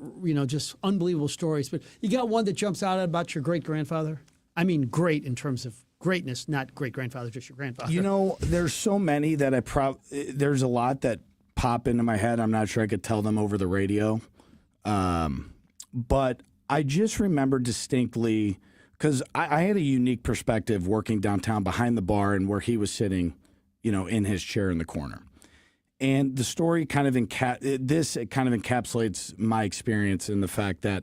[SPEAKER 2] just unbelievable stories. But you got one that jumps out about your great grandfather? I mean, great in terms of greatness, not great grandfather, just your grandfather.
[SPEAKER 6] There's so many that there's a lot that pop into my head. I'm not sure I could tell them over the radio, but I just remember distinctly. Because I had a unique perspective working downtown behind the bar and where he was sitting, in his chair in the corner. And the story kind of encapsulates my experience in the fact that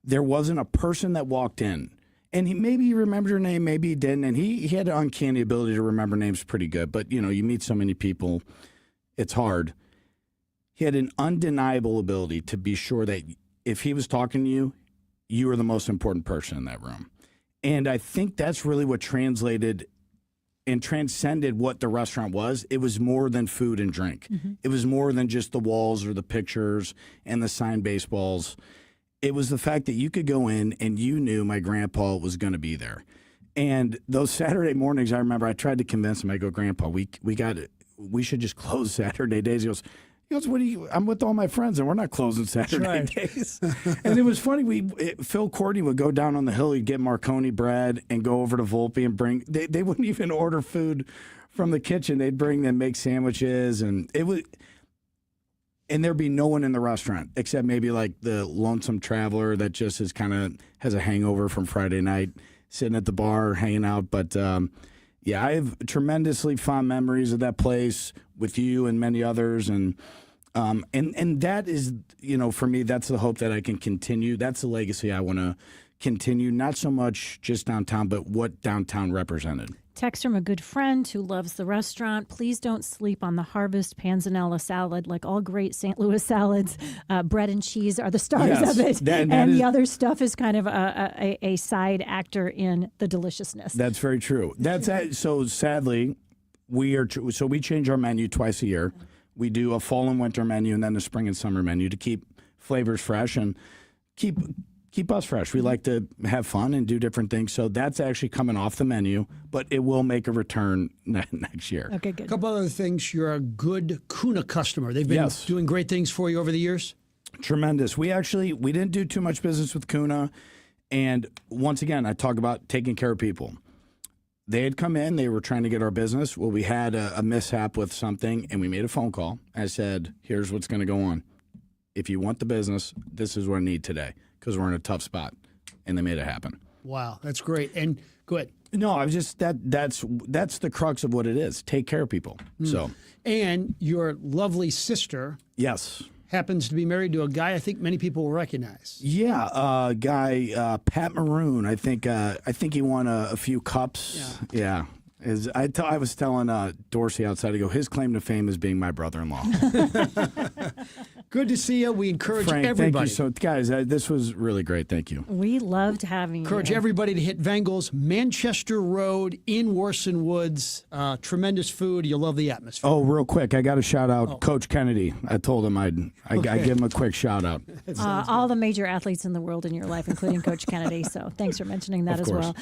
[SPEAKER 6] there wasn't a person that walked in. And maybe he remembered your name, maybe he didn't. And he had an uncanny ability to remember names pretty good. But, you meet so many people, it's hard. He had an undeniable ability to be sure that if he was talking to you, you were the most important person in that room. And I think that's really what translated and transcended what the restaurant was. It was more than food and drink. Mm-hmm. It was more than just the walls or the pictures and the signed baseballs. It was the fact that you could go in and you knew my grandpa was going to be there. And those Saturday mornings, I remember I tried to convince him. I go, Grandpa, we got it. We should just close Saturday days. He goes, He goes, I'm with all my friends, and we're not closing Saturday
[SPEAKER 2] right.
[SPEAKER 6] days. And it was funny. Phil Courtney would go down on the hill. He'd get Marconi bread and go over to Volpe and bring. They wouldn't even order food from the kitchen. They'd bring them, make sandwiches, and it was. And there'd be no one in the restaurant except maybe like the lonesome traveler that just is has a hangover from Friday night, sitting at the bar hanging out. But yeah, I have tremendously fond memories of that place with you and many others, and that is, for me, that's the hope that I can continue. That's the legacy I want to continue. Not so much just downtown, but what downtown represented.
[SPEAKER 3] Text from a good friend who loves the restaurant. Please don't sleep on the Harvest Panzanella salad. Like all great St. Louis salads, bread and cheese are the stars of it. The other stuff is kind of a side actor in the deliciousness.
[SPEAKER 6] That's very true. So sadly, we change our menu twice a year. We do a fall and winter menu and then a spring and summer menu to keep flavors fresh and keep us fresh. We like to have fun and do different things. So that's actually coming off the menu, but it will make a return next year.
[SPEAKER 3] Okay, good.
[SPEAKER 2] A couple other things. You're a good Kuna customer. They've been doing great things for you over the years?
[SPEAKER 6] Tremendous. We didn't do too much business with Kuna. And once again, I talk about taking care of people. They had come in. They were trying to get our business. Well, we had a mishap with something, and we made a phone call. I said, here's what's going to go on. If you want the business, this is what I need today, because we're in a tough spot. And they made it happen.
[SPEAKER 2] Wow, that's great. And go ahead.
[SPEAKER 6] No, I was just that's the crux of what it is. Take care of people. So,
[SPEAKER 2] and your lovely sister,
[SPEAKER 6] yes,
[SPEAKER 2] happens to be married to a guy I think many people will recognize.
[SPEAKER 6] Yeah, guy Pat Maroon. I think he won a few cups. Yeah. I was telling Dorsey outside, I go, his claim to fame is being my brother-in-law.
[SPEAKER 2] Good to see you. We encourage
[SPEAKER 6] Frank,
[SPEAKER 2] everybody.
[SPEAKER 6] Thank you. So, guys, this was really great. Thank you.
[SPEAKER 3] We loved having you.
[SPEAKER 2] Encourage everybody to hit Vengel's Manchester Road in Warson Woods. Tremendous food. You'll love the atmosphere.
[SPEAKER 6] Oh, real quick, I got to shout out Coach Kennedy. I told him I'd give him a quick shout out.
[SPEAKER 3] All the major athletes in the world in your life, including Coach Kennedy. So thanks for mentioning that as well.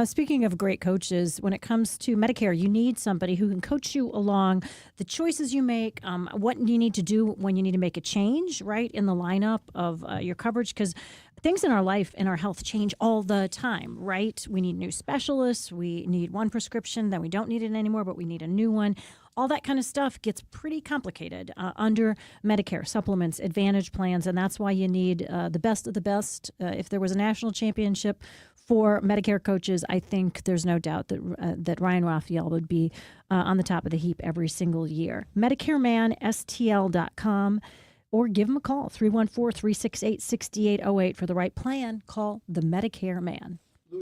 [SPEAKER 3] Speaking of great coaches, when it comes to Medicare, you need somebody who can coach you along the choices you make, what you need to do when you need to make a change, right, in the lineup of your coverage, because things in our life and our health change all the time, right? We need new specialists. We need one prescription, then we don't need it anymore, but we need a new one. All that kind of stuff gets pretty complicated under Medicare, supplements, Advantage plans, and that's why you need the best of the best. If there was a national championship for Medicare coaches, I think there's no doubt that Ryan Raphael would be on the top of the heap every single year. MedicareManSTL.com, or give them a call, 314-368-6808. For the right plan, call the Medicare Man.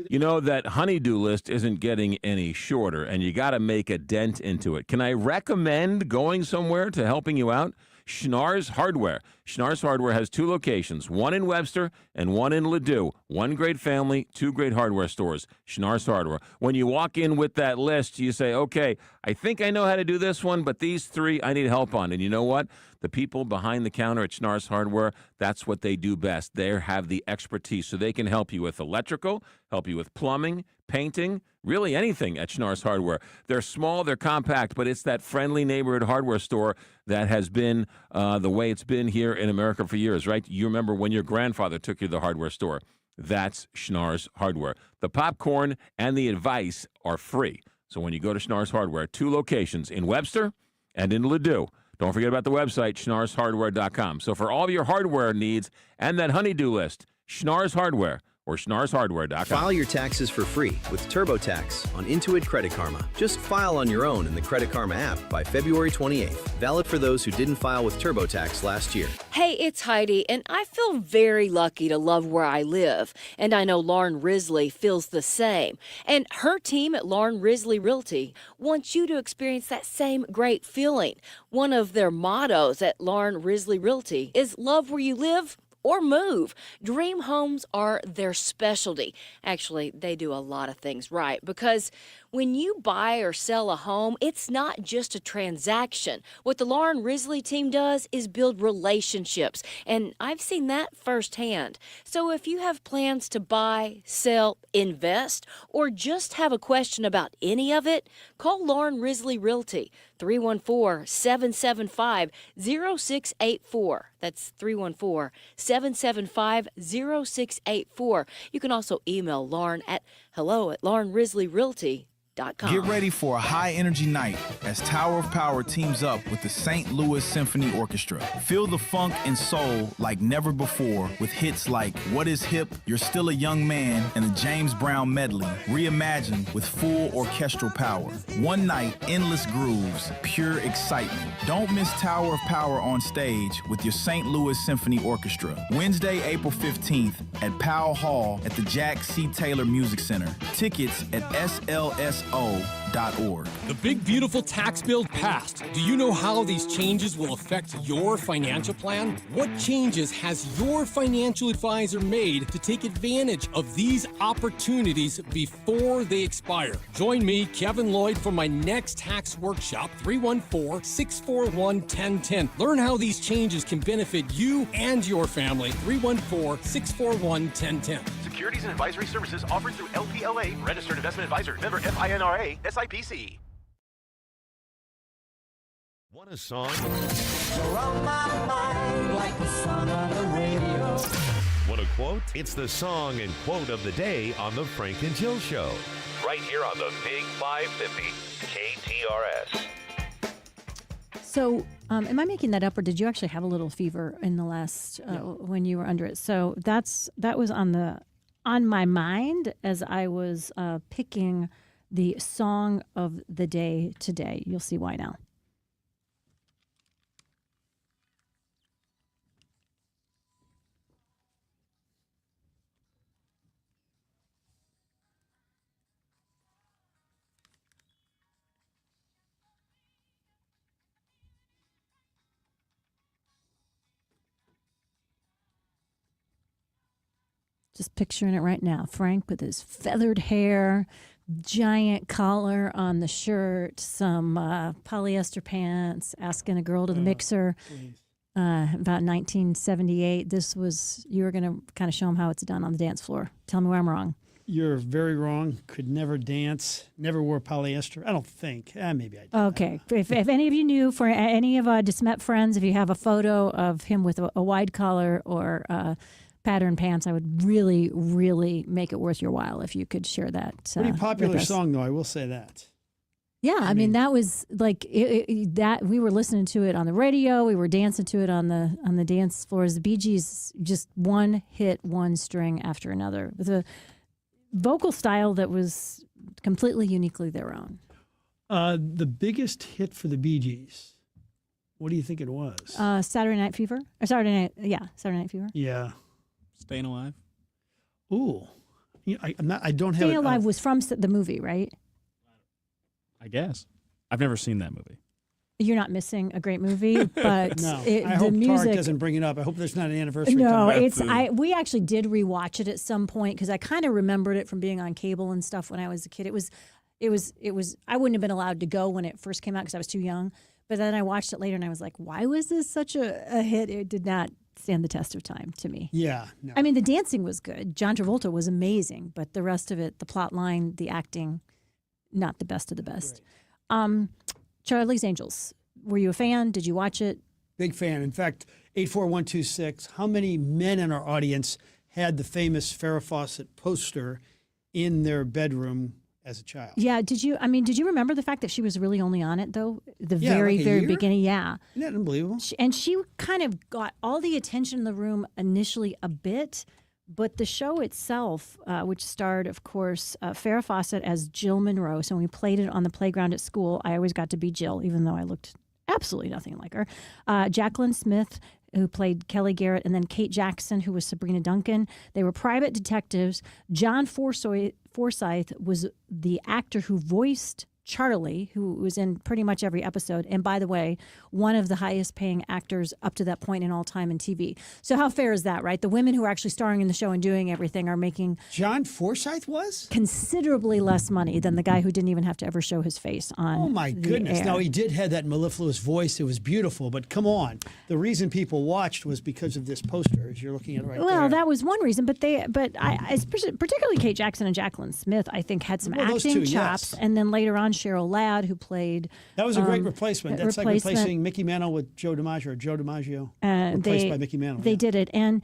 [SPEAKER 7] You know that honey-do list isn't getting any shorter, and you got to make a dent into it. Can I recommend going somewhere to helping you out? Schnarr's Hardware. Schnarr's Hardware has 2 locations, one in Webster and one in Ladue. One great family, 2 great hardware stores. Schnarr's Hardware. When you walk in with that list, you say, okay, I think I know how to do this one, but these 3 I need help on. And you know what? The people behind the counter at Schnarr's Hardware, that's what they do best. They have the expertise, so they can help you with electrical, help you with plumbing, painting, really anything at Schnarr's Hardware. They're small, they're compact, but it's that friendly neighborhood hardware store that has been the way it's been here in America for years, right? You remember when your grandfather took you to the hardware store. That's Schnarr's Hardware. The popcorn and the advice are free. So when you go to Schnarr's Hardware, 2 locations in Webster and in Ladue. Don't forget about the website, schnarrshardware.com. So for all of your hardware needs and that honey-do list, Schnarr's Hardware or schnarrshardware.com.
[SPEAKER 8] File your taxes for free with TurboTax on Intuit Credit Karma. Just file on your own in the Credit Karma app by February 28th. Valid for those who didn't file with TurboTax last year.
[SPEAKER 9] Hey, it's Heidi, and I feel very lucky to love where I live. And I know Lauren Risley feels the same. And her team at Lauren Risley Realty wants you to experience that same great feeling. One of their mottos at Lauren Risley Realty is love where you live or move. Dream homes are their specialty. Actually, they do a lot of things right, because When you buy or sell a home, it's not just a transaction. What the Lauren Risley team does is build relationships, and I've seen that firsthand. So if you have plans to buy, sell, invest, or just have a question about any of it, call Lauren Risley Realty, 314-775-0684. That's 314-775-0684. You can also email Lauren at hello@laurenrisleyrealty.com.
[SPEAKER 10] Get ready for a high-energy night as Tower of Power teams up with the St. Louis Symphony Orchestra. Feel the funk and soul like never before with hits like What Is Hip, You're Still a Young Man, and the James Brown medley, reimagined with full orchestral power. One night, endless grooves, pure excitement. Don't miss Tower of Power on stage with your St. Louis Symphony Orchestra. Wednesday, April 15th at Powell Hall at the Jack C. Taylor Music Center. Tickets at slso.org.
[SPEAKER 11] The big beautiful tax bill passed. Do you know how these changes will affect your financial plan? What changes has your financial advisor made to take advantage of these opportunities before they expire? Join me, Kevin Lloyd, for my next tax workshop, 314-641-1010. Learn how these changes can benefit you and your family. 314-641-1010.
[SPEAKER 13] Securities and advisory services offered through LPLA, registered investment advisor, member FINRA, SIPC.
[SPEAKER 12] Want a song? Want a quote? It's the song and quote of the day on the Frank and Jill Show. Right here on the Big 550 KTRS.
[SPEAKER 3] So, am I making that up, or did you actually have a little fever in the last when you were under it? So that was on my mind as I was picking the song of the day today. You'll see why now. Just picturing it right now. Frank with his feathered hair, giant collar on the shirt, some polyester pants, asking a girl to the mixer. About 1978. You were going to kind of show him how it's done on the dance floor. Tell me where I'm wrong.
[SPEAKER 2] You're very wrong. Could never dance. Never wore polyester. I don't think. Maybe I did.
[SPEAKER 3] Okay. If any of you knew, for any of DeSmet friends, if you have a photo of him with a wide collar or pattern pants, I would really, really make it worth your while if you could share that.
[SPEAKER 2] Pretty popular song, though. I will say that.
[SPEAKER 3] Yeah, I mean that was like that. We were listening to it on the radio. We were dancing to it on the dance floors. The Bee Gees, just one hit, one string after another, with a vocal style that was completely uniquely their own.
[SPEAKER 2] The biggest hit for the Bee Gees. What do you think it was?
[SPEAKER 3] Saturday Night Fever. Or Saturday Night Fever.
[SPEAKER 2] Yeah.
[SPEAKER 14] Staying Alive.
[SPEAKER 2] Ooh, I don't have.
[SPEAKER 3] Staying Alive was from the movie, right?
[SPEAKER 14] I guess. I've never seen that movie.
[SPEAKER 3] You're not missing a great movie, but
[SPEAKER 2] no. I hope Tarek doesn't bring it up. I hope there's not an anniversary.
[SPEAKER 3] No, we actually did rewatch it at some point because I kind of remembered it from being on cable and stuff when I was a kid. It was. I wouldn't have been allowed to go when it first came out because I was too young. But then I watched it later and I was like, why was this such a hit? It did not stand the test of time to me.
[SPEAKER 2] Yeah. No.
[SPEAKER 3] I mean, the dancing was good. John Travolta was amazing, but the rest of it, the plot line, the acting, not the best of the best. Charlie's Angels. Were you a fan? Did you watch it?
[SPEAKER 2] Big fan. In fact, 84126, how many men in our audience had the famous Farrah Fawcett poster in their bedroom as a child?
[SPEAKER 3] Yeah. Did you remember the fact that she was really only on it, though? The
[SPEAKER 2] Yeah,
[SPEAKER 3] very,
[SPEAKER 2] like a
[SPEAKER 3] very
[SPEAKER 2] year?
[SPEAKER 3] beginning. Yeah.
[SPEAKER 2] Isn't that unbelievable?
[SPEAKER 3] And she kind of got all the attention in the room initially a bit, but the show itself, which starred, of course, Farrah Fawcett as Jill Monroe. So when we played it on the playground at school, I always got to be Jill, even though I looked absolutely nothing like her. Jacqueline Smith, who played Kelly Garrett, and then Kate Jackson, who was Sabrina Duncan. They were private detectives. John Forsythe was the actor who voiced Charlie, who was in pretty much every episode, and by the way, one of the highest paying actors up to that point in all time in TV. So how fair is that, right? The women who are actually starring in the show and doing everything are making
[SPEAKER 2] John Forsythe was
[SPEAKER 3] considerably less money than the guy who didn't even have to ever show his face on.
[SPEAKER 2] Oh my goodness!
[SPEAKER 3] air.
[SPEAKER 2] Now he did have that mellifluous voice; it was beautiful. But come on, the reason people watched was because of this poster, as you're looking at right there.
[SPEAKER 3] Well, that was one reason, but particularly Kate Jackson and Jacqueline Smith, I think, had some
[SPEAKER 2] those
[SPEAKER 3] acting
[SPEAKER 2] two,
[SPEAKER 3] chops,
[SPEAKER 2] yes.
[SPEAKER 3] and then later on, Cheryl Ladd, who played
[SPEAKER 2] That was a great replacement. That's like replacing Mickey Mantle with Joe DiMaggio, or Joe DiMaggio replaced by Mickey Mantle.
[SPEAKER 3] They did it, and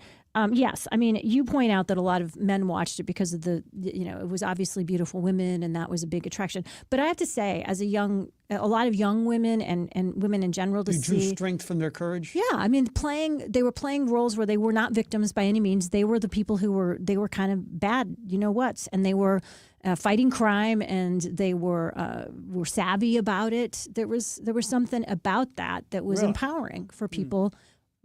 [SPEAKER 3] yes, I mean, you point out that a lot of men watched it because of it was obviously beautiful women, and that was a big attraction. But I have to say, as a lot of young women and women in general,
[SPEAKER 2] you drew strength from their courage.
[SPEAKER 3] Yeah, I mean, they were playing roles where they were not victims by any means. They were the people who were kind of bad, and they were fighting crime, and they were savvy about it. There was something about that was empowering for people.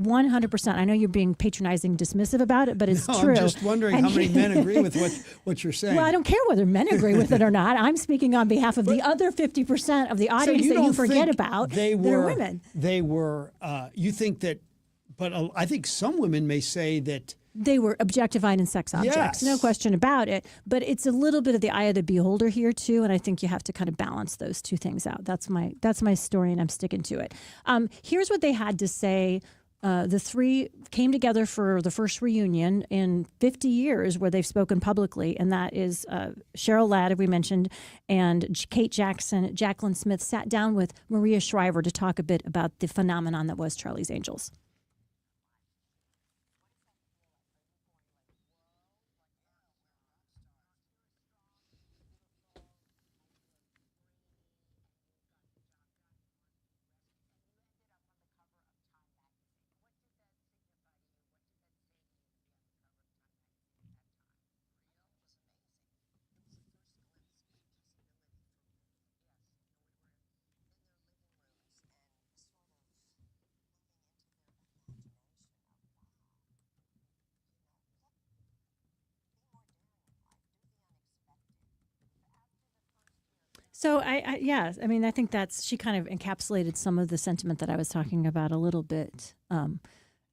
[SPEAKER 3] 100%. I know you're being patronizing, dismissive about it, but it's true.
[SPEAKER 2] I'm just wondering how many men agree with what you're saying.
[SPEAKER 3] Well, I don't care whether men agree with it or not. I'm speaking on behalf of the other 50% of the audience that you forget about that are women.
[SPEAKER 2] They were, you think that, but I think some women may say that
[SPEAKER 3] they were objectified and sex objects,
[SPEAKER 2] yes.
[SPEAKER 3] No question about it. But it's a little bit of the eye of the beholder here too, and I think you have to kind of balance those two things out. That's my story, and I'm sticking to it. Here's what they had to say. The three came together for the first reunion in 50 years where they've spoken publicly, and that is Cheryl Ladd, as we mentioned, and Kate Jackson. Jacqueline Smith sat down with Maria Shriver to talk a bit about the phenomenon that was Charlie's Angels. So I mean, I think she kind of encapsulated some of the sentiment that I was talking about a little bit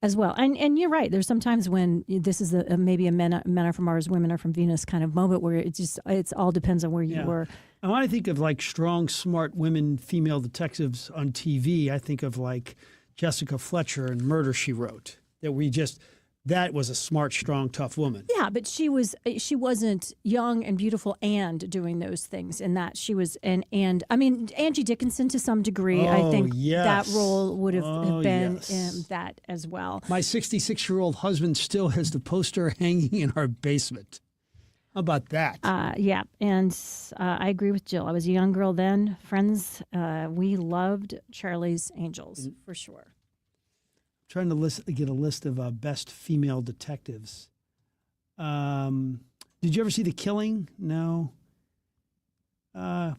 [SPEAKER 3] as well. And you're right. There's sometimes when this is maybe a men are from Mars, women are from Venus kind of moment where it all depends on where you were.
[SPEAKER 2] And when I think of like strong, smart women, female detectives on TV, I think of like Jessica Fletcher and Murder, She Wrote. That was a smart, strong, tough woman.
[SPEAKER 3] Yeah, but she wasn't young and beautiful and doing those things, and that she was and I mean Angie Dickinson to some degree. I think that role would have been that as well.
[SPEAKER 2] My 66-year-old husband still has the poster hanging in our basement. How about that?
[SPEAKER 3] Yeah, and I agree with Jill. I was a young girl then. Friends, we loved Charlie's Angels for sure.
[SPEAKER 2] Trying to get a list of best female detectives. Did you ever see The Killing? No. Boy,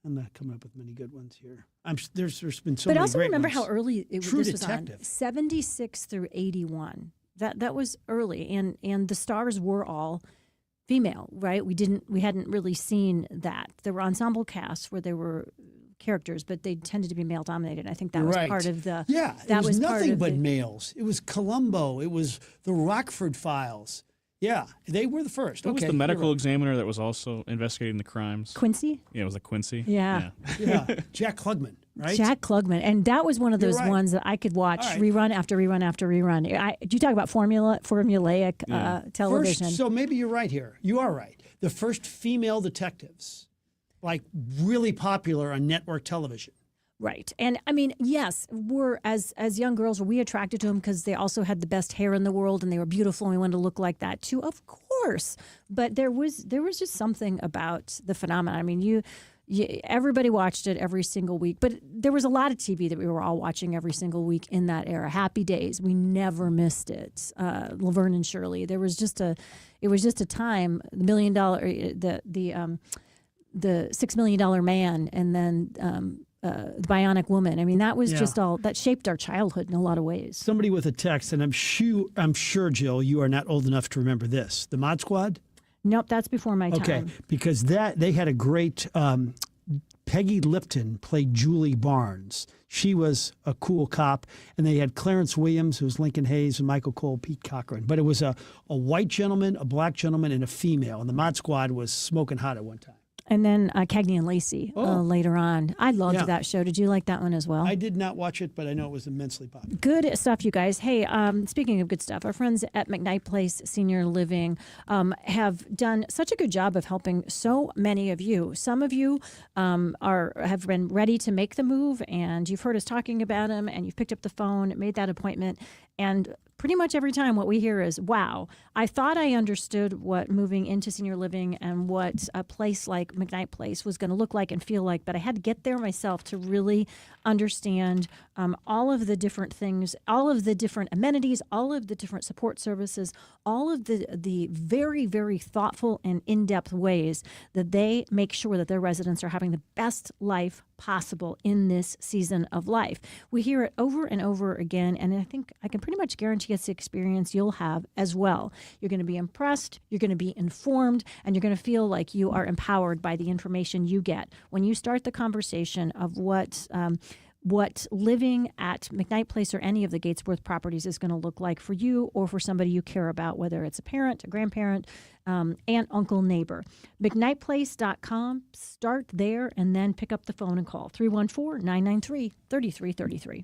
[SPEAKER 2] I'm not coming up with many good ones here. There's been so many.
[SPEAKER 3] But also
[SPEAKER 2] great
[SPEAKER 3] remember
[SPEAKER 2] ones.
[SPEAKER 3] how early
[SPEAKER 2] True
[SPEAKER 3] this
[SPEAKER 2] Detective.
[SPEAKER 3] was on. 76 through 81. That was early, and the stars were all female, right? We hadn't really seen that. There were ensemble casts where there were characters, but they tended to be male dominated. I think that was part of the
[SPEAKER 2] It was nothing but males. It was Columbo. It was the Rockford Files. Yeah, they were the first.
[SPEAKER 14] What was the medical examiner that was also investigating the crimes?
[SPEAKER 3] Quincy?
[SPEAKER 14] Yeah, it was like Quincy.
[SPEAKER 3] Yeah.
[SPEAKER 2] Jack Klugman, right?
[SPEAKER 3] Jack Klugman. And that was one of those ones that I could watch rerun after rerun after rerun. Do you talk about formulaic television?
[SPEAKER 2] So maybe you're right here. You are right. The first female detectives, like really popular on network television.
[SPEAKER 3] Right. And I mean, yes, we're as young girls, were we attracted to them because they also had the best hair in the world and they were beautiful and we wanted to look like that too? Of course. But there was just something about the phenomenon. I mean, everybody watched it every single week, but there was a lot of TV that we were all watching every single week in that era. Happy Days, we never missed it. Laverne and Shirley. It was just a time. The $1 Million, the $6 Million Man, and then the Bionic Woman. I mean, that was just all that shaped our childhood in a lot of ways.
[SPEAKER 2] Somebody with a text, and I'm sure, Jill, you are not old enough to remember this. The Mod Squad?
[SPEAKER 3] Nope, that's before my time.
[SPEAKER 2] Okay, because they had a great Peggy Lipton played Julie Barnes. She was a cool cop, and they had Clarence Williams, who was Lincoln Hayes, and Michael Cole, Pete Cochran. But it was a white gentleman, a black gentleman, and a female, and the Mod Squad was smoking hot at one time.
[SPEAKER 3] And then Cagney and Lacey later on. I loved that show. Did you like that one as well?
[SPEAKER 2] I did not watch it, but I know it was immensely popular.
[SPEAKER 3] Good stuff, you guys. Hey, speaking of good stuff, our friends at McKnight Place Senior Living have done such a good job of helping so many of you. Some of you have been ready to make the move, and you've heard us talking about them, and you've picked up the phone, made that appointment, and pretty much every time what we hear is, wow, I thought I understood what moving into senior living and what a place like McKnight Place was going to look like and feel like, but I had to get there myself to really understand all of the different things, all of the different amenities, all of the different support services, all of the very, very thoughtful and in-depth ways that they make sure that their residents are having the best life possible in this season of life. We hear it over and over again, and I think I can pretty much guarantee it's the experience you'll have as well. You're going to be impressed, you're going to be informed, and you're going to feel like you are empowered by the information you get when you start the conversation of what living at McKnight Place or any of the Gatesworth properties is going to look like for you or for somebody you care about, whether it's a parent, a grandparent, aunt, uncle, neighbor. McKnightPlace.com. Start there and then pick up the phone and call 314-993-3333.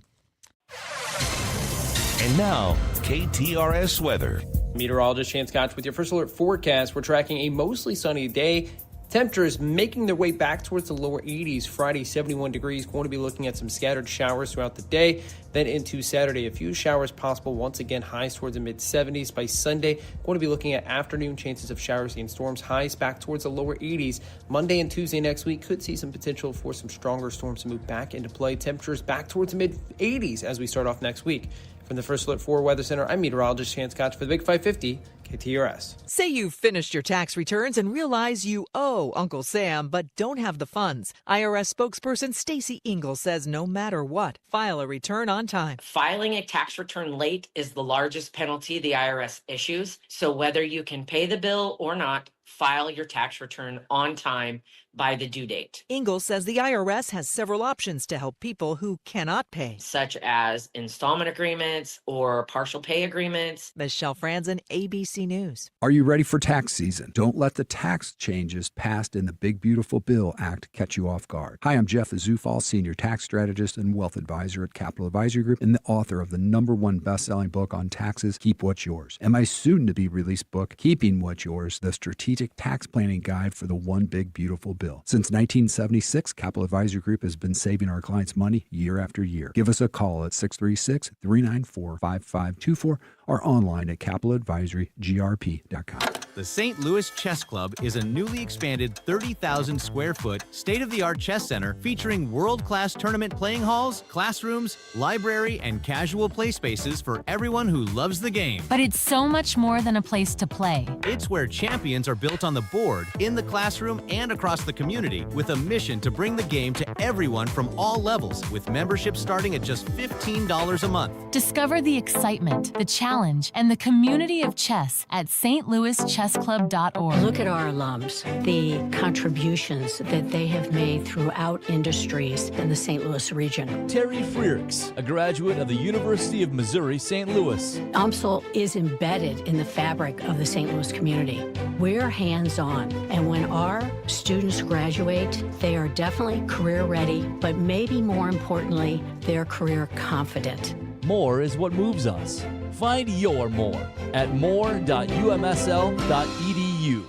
[SPEAKER 12] And now, KTRS weather.
[SPEAKER 15] Meteorologist Chance Koch with your first alert forecast. We're tracking a mostly sunny day. Temperatures making their way back towards the lower 80s. Friday, 71 degrees. Going to be looking at some scattered showers throughout the day. Then into Saturday, a few showers possible. Once again, highs towards the mid-70s. By Sunday, going to be looking at afternoon chances of showers and storms. Highs back towards the lower 80s. Monday and Tuesday next week could see some potential for some stronger storms to move back into play. Temperatures back towards the mid-80s as we start off next week. From the First Alert 4 Weather Center, I'm meteorologist Chance Koch for the Big 550 KTRS.
[SPEAKER 16] Say you've finished your tax returns and realize you owe Uncle Sam but don't have the funds. IRS spokesperson Stacey Ingle says no matter what, file a return on time.
[SPEAKER 17] Filing a tax return late is the largest penalty the IRS issues. So whether you can pay the bill or not, file your tax return on time by the due date.
[SPEAKER 16] Ingalls says the IRS has several options to help people who cannot pay,
[SPEAKER 17] such as installment agreements or partial pay agreements.
[SPEAKER 16] Michelle Franzen, ABC News.
[SPEAKER 18] Are you ready for tax season? Don't let the tax changes passed in the Big Beautiful Bill Act catch you off guard. Hi, I'm Jeff Azufal, Senior Tax Strategist and Wealth Advisor at Capital Advisory Group and the author of the #1 best-selling book on taxes, Keep What's Yours, and my soon-to-be-released book, Keeping What's Yours, the Strategic Tax Planning Guide for the One Big Beautiful Bill. Since 1976, Capital Advisory Group has been saving our clients money year after year. Give us a call at 636-394-5524 or online at capitaladvisorygrp.com.
[SPEAKER 19] The St. Louis Chess Club is a newly expanded 30,000 square foot state-of-the-art chess center featuring world-class tournament playing halls, classrooms, library, and casual play spaces for everyone who loves the game.
[SPEAKER 20] But it's so much more than a place to play.
[SPEAKER 19] It's where champions are built on the board, in the classroom, and across the community with a mission to bring the game to everyone from all levels with membership starting at just $15 a month.
[SPEAKER 20] Discover the excitement, the challenge, and the community of chess at stlouischessclub.org.
[SPEAKER 21] Look at our alums, the contributions that they have made throughout industries in the St. Louis region.
[SPEAKER 22] Terry Freerks, a graduate of the University of Missouri, St. Louis.
[SPEAKER 21] UMSL is embedded in the fabric of the St. Louis community. We're hands-on, and when our students graduate, they are definitely career ready, but maybe more importantly, they're career confident.
[SPEAKER 22] More is what moves us. Find your more at more.umsl.edu.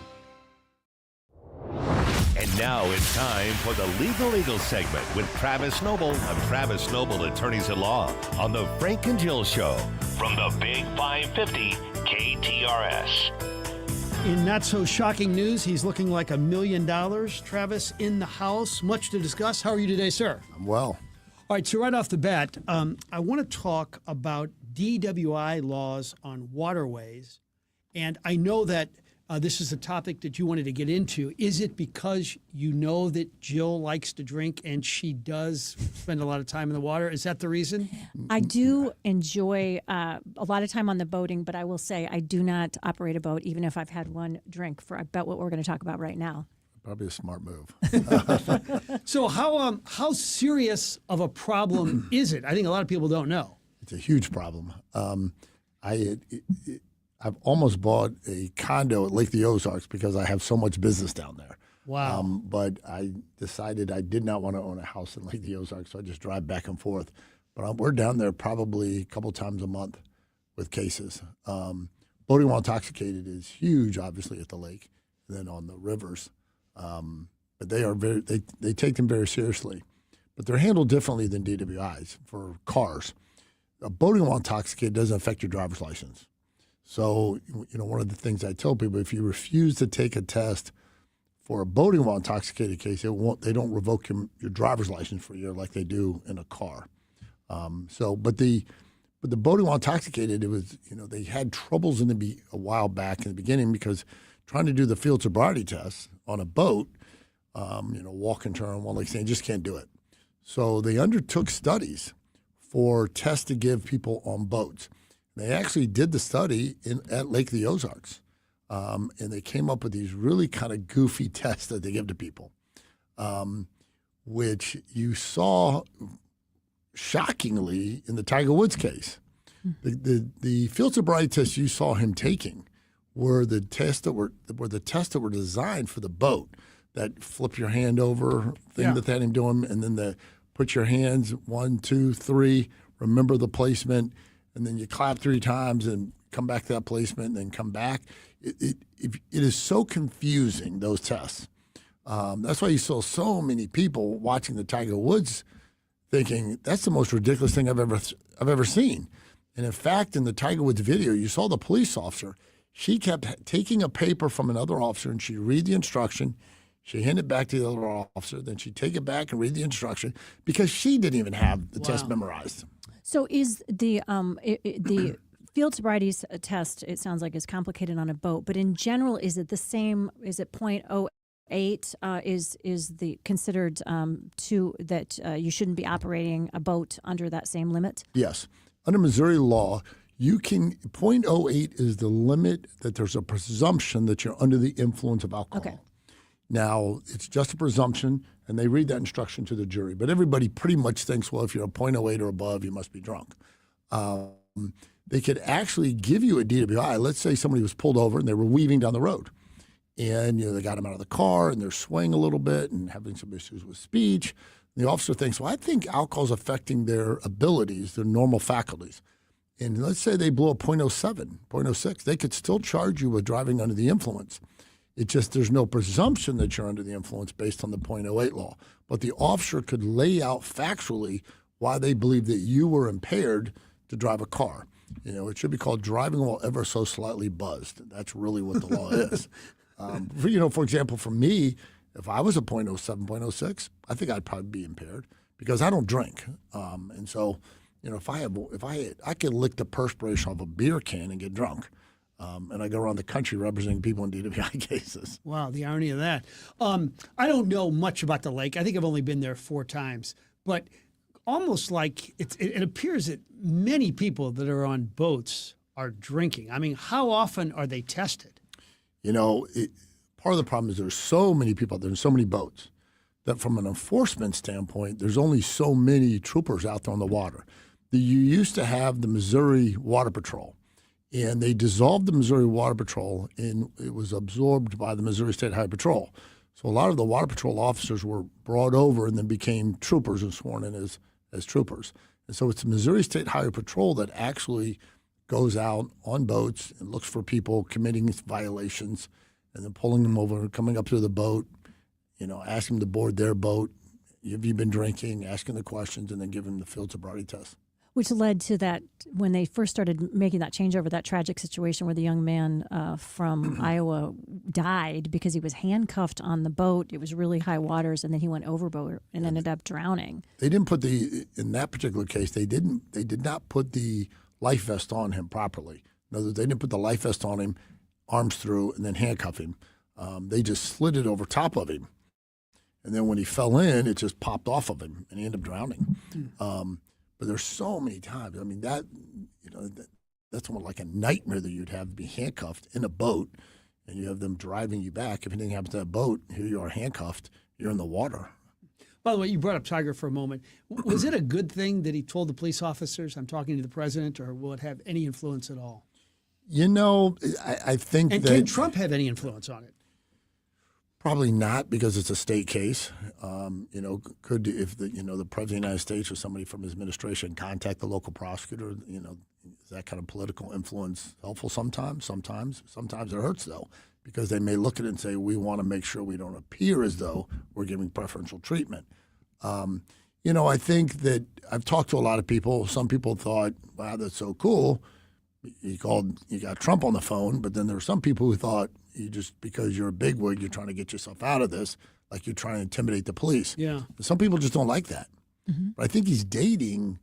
[SPEAKER 12] And now it's time for the Legal Eagle segment with Travis Noble of Travis Noble Attorneys at Law on the Frank and Jill Show from the Big 550 KTRS.
[SPEAKER 2] In not-so-shocking news, he's looking like $1 million. Travis in the house. Much to discuss. How are you today, sir?
[SPEAKER 29] I'm well.
[SPEAKER 2] All right, so right off the bat, I want to talk about DWI laws on waterways. And I know that this is a topic that you wanted to get into. Is it because you know that Jill likes to drink and she does spend a lot of time in the water? Is that the reason?
[SPEAKER 3] I do enjoy a lot of time on the boating, but I will say I do not operate a boat, even if I've had one drink for about what we're going to talk about right now.
[SPEAKER 1] Probably a smart move.
[SPEAKER 2] So how serious of a problem is it? I think a lot of people don't know.
[SPEAKER 1] It's a huge problem. I've almost bought a condo at Lake the Ozarks because I have so much business down there.
[SPEAKER 2] Wow.
[SPEAKER 1] But I decided I did not want to own a house in Lake the Ozarks, so I just drive back and forth. But we're down there probably a couple times a month with cases. Boating while intoxicated is huge, obviously, at the lake, and then on the rivers. But they take them very seriously. But they're handled differently than DWIs for cars. Boating while intoxicated doesn't affect your driver's license. So, one of the things I tell people, if you refuse to take a test for a boating while intoxicated case, they don't revoke your driver's license for a year like they do in a car. But the boating while intoxicated, it was, they had troubles a while back in the beginning because trying to do the field sobriety test on a boat, walk and turn, one leg stand, just can't do it. So they undertook studies for tests to give people on boats. They actually did the study at Lake the Ozarks, and they came up with these really kind of goofy tests that they give to people, which you saw shockingly in the Tiger Woods case. The field sobriety tests you saw him taking were the tests that were designed for the boat. That flip your hand over thing that they had him doing, and then the put your hands 1, 2, 3, remember the placement. And then you clap 3 times and come back to that placement and then come back. It is so confusing, those tests. That's why you saw so many people watching the Tiger Woods thinking, that's the most ridiculous thing I've ever seen. And in fact, in the Tiger Woods video, you saw the police officer. She kept taking a paper from another officer and she'd read the instruction. She'd hand it back to the other officer. Then she'd take it back and read the instruction because she didn't even have the test memorized.
[SPEAKER 3] So is the field sobriety test, it sounds like, is complicated on a boat, but in general, is it the same? Is it 0.08 is the considered that you shouldn't be operating a boat under that same limit?
[SPEAKER 1] Yes. Under Missouri law, you can 0.08 is the limit that there's a presumption that you're under the influence of alcohol.
[SPEAKER 3] Okay.
[SPEAKER 1] Now, it's just a presumption, and they read that instruction to the jury. But everybody pretty much thinks, well, if you're a 0.08 or above, you must be drunk. They could actually give you a DWI. Let's say somebody was pulled over and they were weaving down the road. And they got them out of the car, and they're swaying a little bit and having some issues with speech. And the officer thinks, well, I think alcohol's affecting their abilities, their normal faculties. And let's say they blow a 0.07, 0.06. They could still charge you with driving under the influence. It's just there's no presumption that you're under the influence based on the 0.08 law. But the officer could lay out factually why they believe that you were impaired to drive a car. It should be called driving while ever so slightly buzzed. That's really what the law is. For example, for me, if I was a 0.07, 0.06, I think I'd probably be impaired because I don't drink. And so, if I could lick the perspiration off a beer can and get drunk. And I go around the country representing people in DWI cases.
[SPEAKER 2] Wow, the irony of that. I don't know much about the lake. I think I've only been there 4 times. But almost like it appears that many people that are on boats are drinking. I mean, how often are they tested?
[SPEAKER 1] Part of the problem is there's so many people out there and so many boats that from an enforcement standpoint, there's only so many troopers out there on the water. You used to have the Missouri Water Patrol. And they dissolved the Missouri Water Patrol, and it was absorbed by the Missouri State Highway Patrol. So a lot of the Water Patrol officers were brought over and then became troopers and sworn in as troopers. And so it's the Missouri State Highway Patrol that actually goes out on boats and looks for people committing violations and then pulling them over, coming up to the boat, asking them to board their boat. Have you been drinking? Asking the questions, and then giving them the field sobriety test.
[SPEAKER 3] Which led to that, when they first started making that changeover, that tragic situation where the young man from Iowa died because he was handcuffed on the boat. It was really high waters, and then he went overboard and ended up drowning.
[SPEAKER 1] They didn't put in that particular case, they did not put the life vest on him properly. In other words, they didn't put the life vest on him arms through, and then handcuff him. They just slid it over top of him. And then when he fell in, it just popped off of him, and he ended up drowning. But there's so many times. I mean, that's almost like a nightmare that you'd have to be handcuffed in a boat, and you have them driving you back. If anything happens to that boat, here you are handcuffed. You're in the water.
[SPEAKER 2] By the way, you brought up Tiger for a moment. Was it a good thing that he told the police officers, I'm talking to the president, or will it have any influence at all?
[SPEAKER 1] You know, I think
[SPEAKER 2] and
[SPEAKER 1] that...
[SPEAKER 2] can Trump have any influence on it?
[SPEAKER 1] Probably not, because it's a state case. Could if the president of the United States or somebody from his administration contact the local prosecutor, is that kind of political influence helpful sometimes? Sometimes it hurts, though, because they may look at it and say, we want to make sure we don't appear as though we're giving preferential treatment. I think that I've talked to a lot of people. Some people thought, wow, that's so cool. You got Trump on the phone, but then there were some people who thought, because you're a bigwig, you're trying to get yourself out of this, like you're trying to intimidate the police.
[SPEAKER 2] Yeah.
[SPEAKER 1] Some people just don't like that.
[SPEAKER 3] Mm-hmm.
[SPEAKER 1] But I think he's dating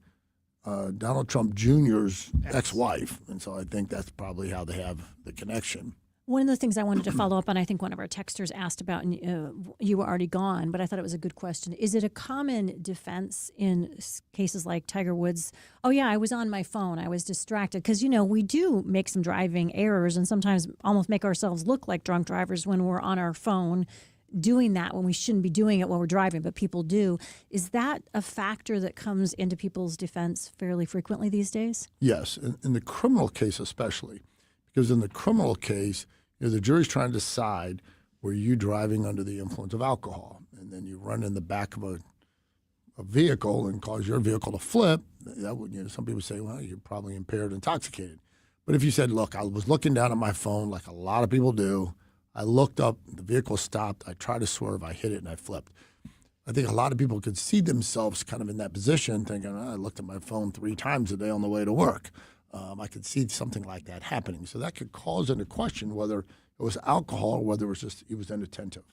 [SPEAKER 1] Donald Trump Jr.'s ex-wife, and so I think that's probably how they have the connection.
[SPEAKER 3] One of the things I wanted to follow up on, I think one of our texters asked about, and you were already gone, but I thought it was a good question. Is it a common defense in cases like Tiger Woods? Oh, yeah, I was on my phone. I was distracted. Because, we do make some driving errors and sometimes almost make ourselves look like drunk drivers when we're on our phone doing that when we shouldn't be doing it when we're driving, but people do. Is that a factor that comes into people's defense fairly frequently these days?
[SPEAKER 1] Yes, in the criminal case especially. Because in the criminal case, the jury's trying to decide, were you driving under the influence of alcohol? And then you run in the back of a vehicle and cause your vehicle to flip. That would, some people say, well, you're probably impaired, intoxicated. But if you said, look, I was looking down at my phone like a lot of people do. I looked up, the vehicle stopped, I tried to swerve, I hit it, and I flipped. I think a lot of people could see themselves kind of in that position thinking, I looked at my phone 3 times a day on the way to work. I could see something like that happening. So that could cause into question whether it was alcohol or whether it was just he was inattentive.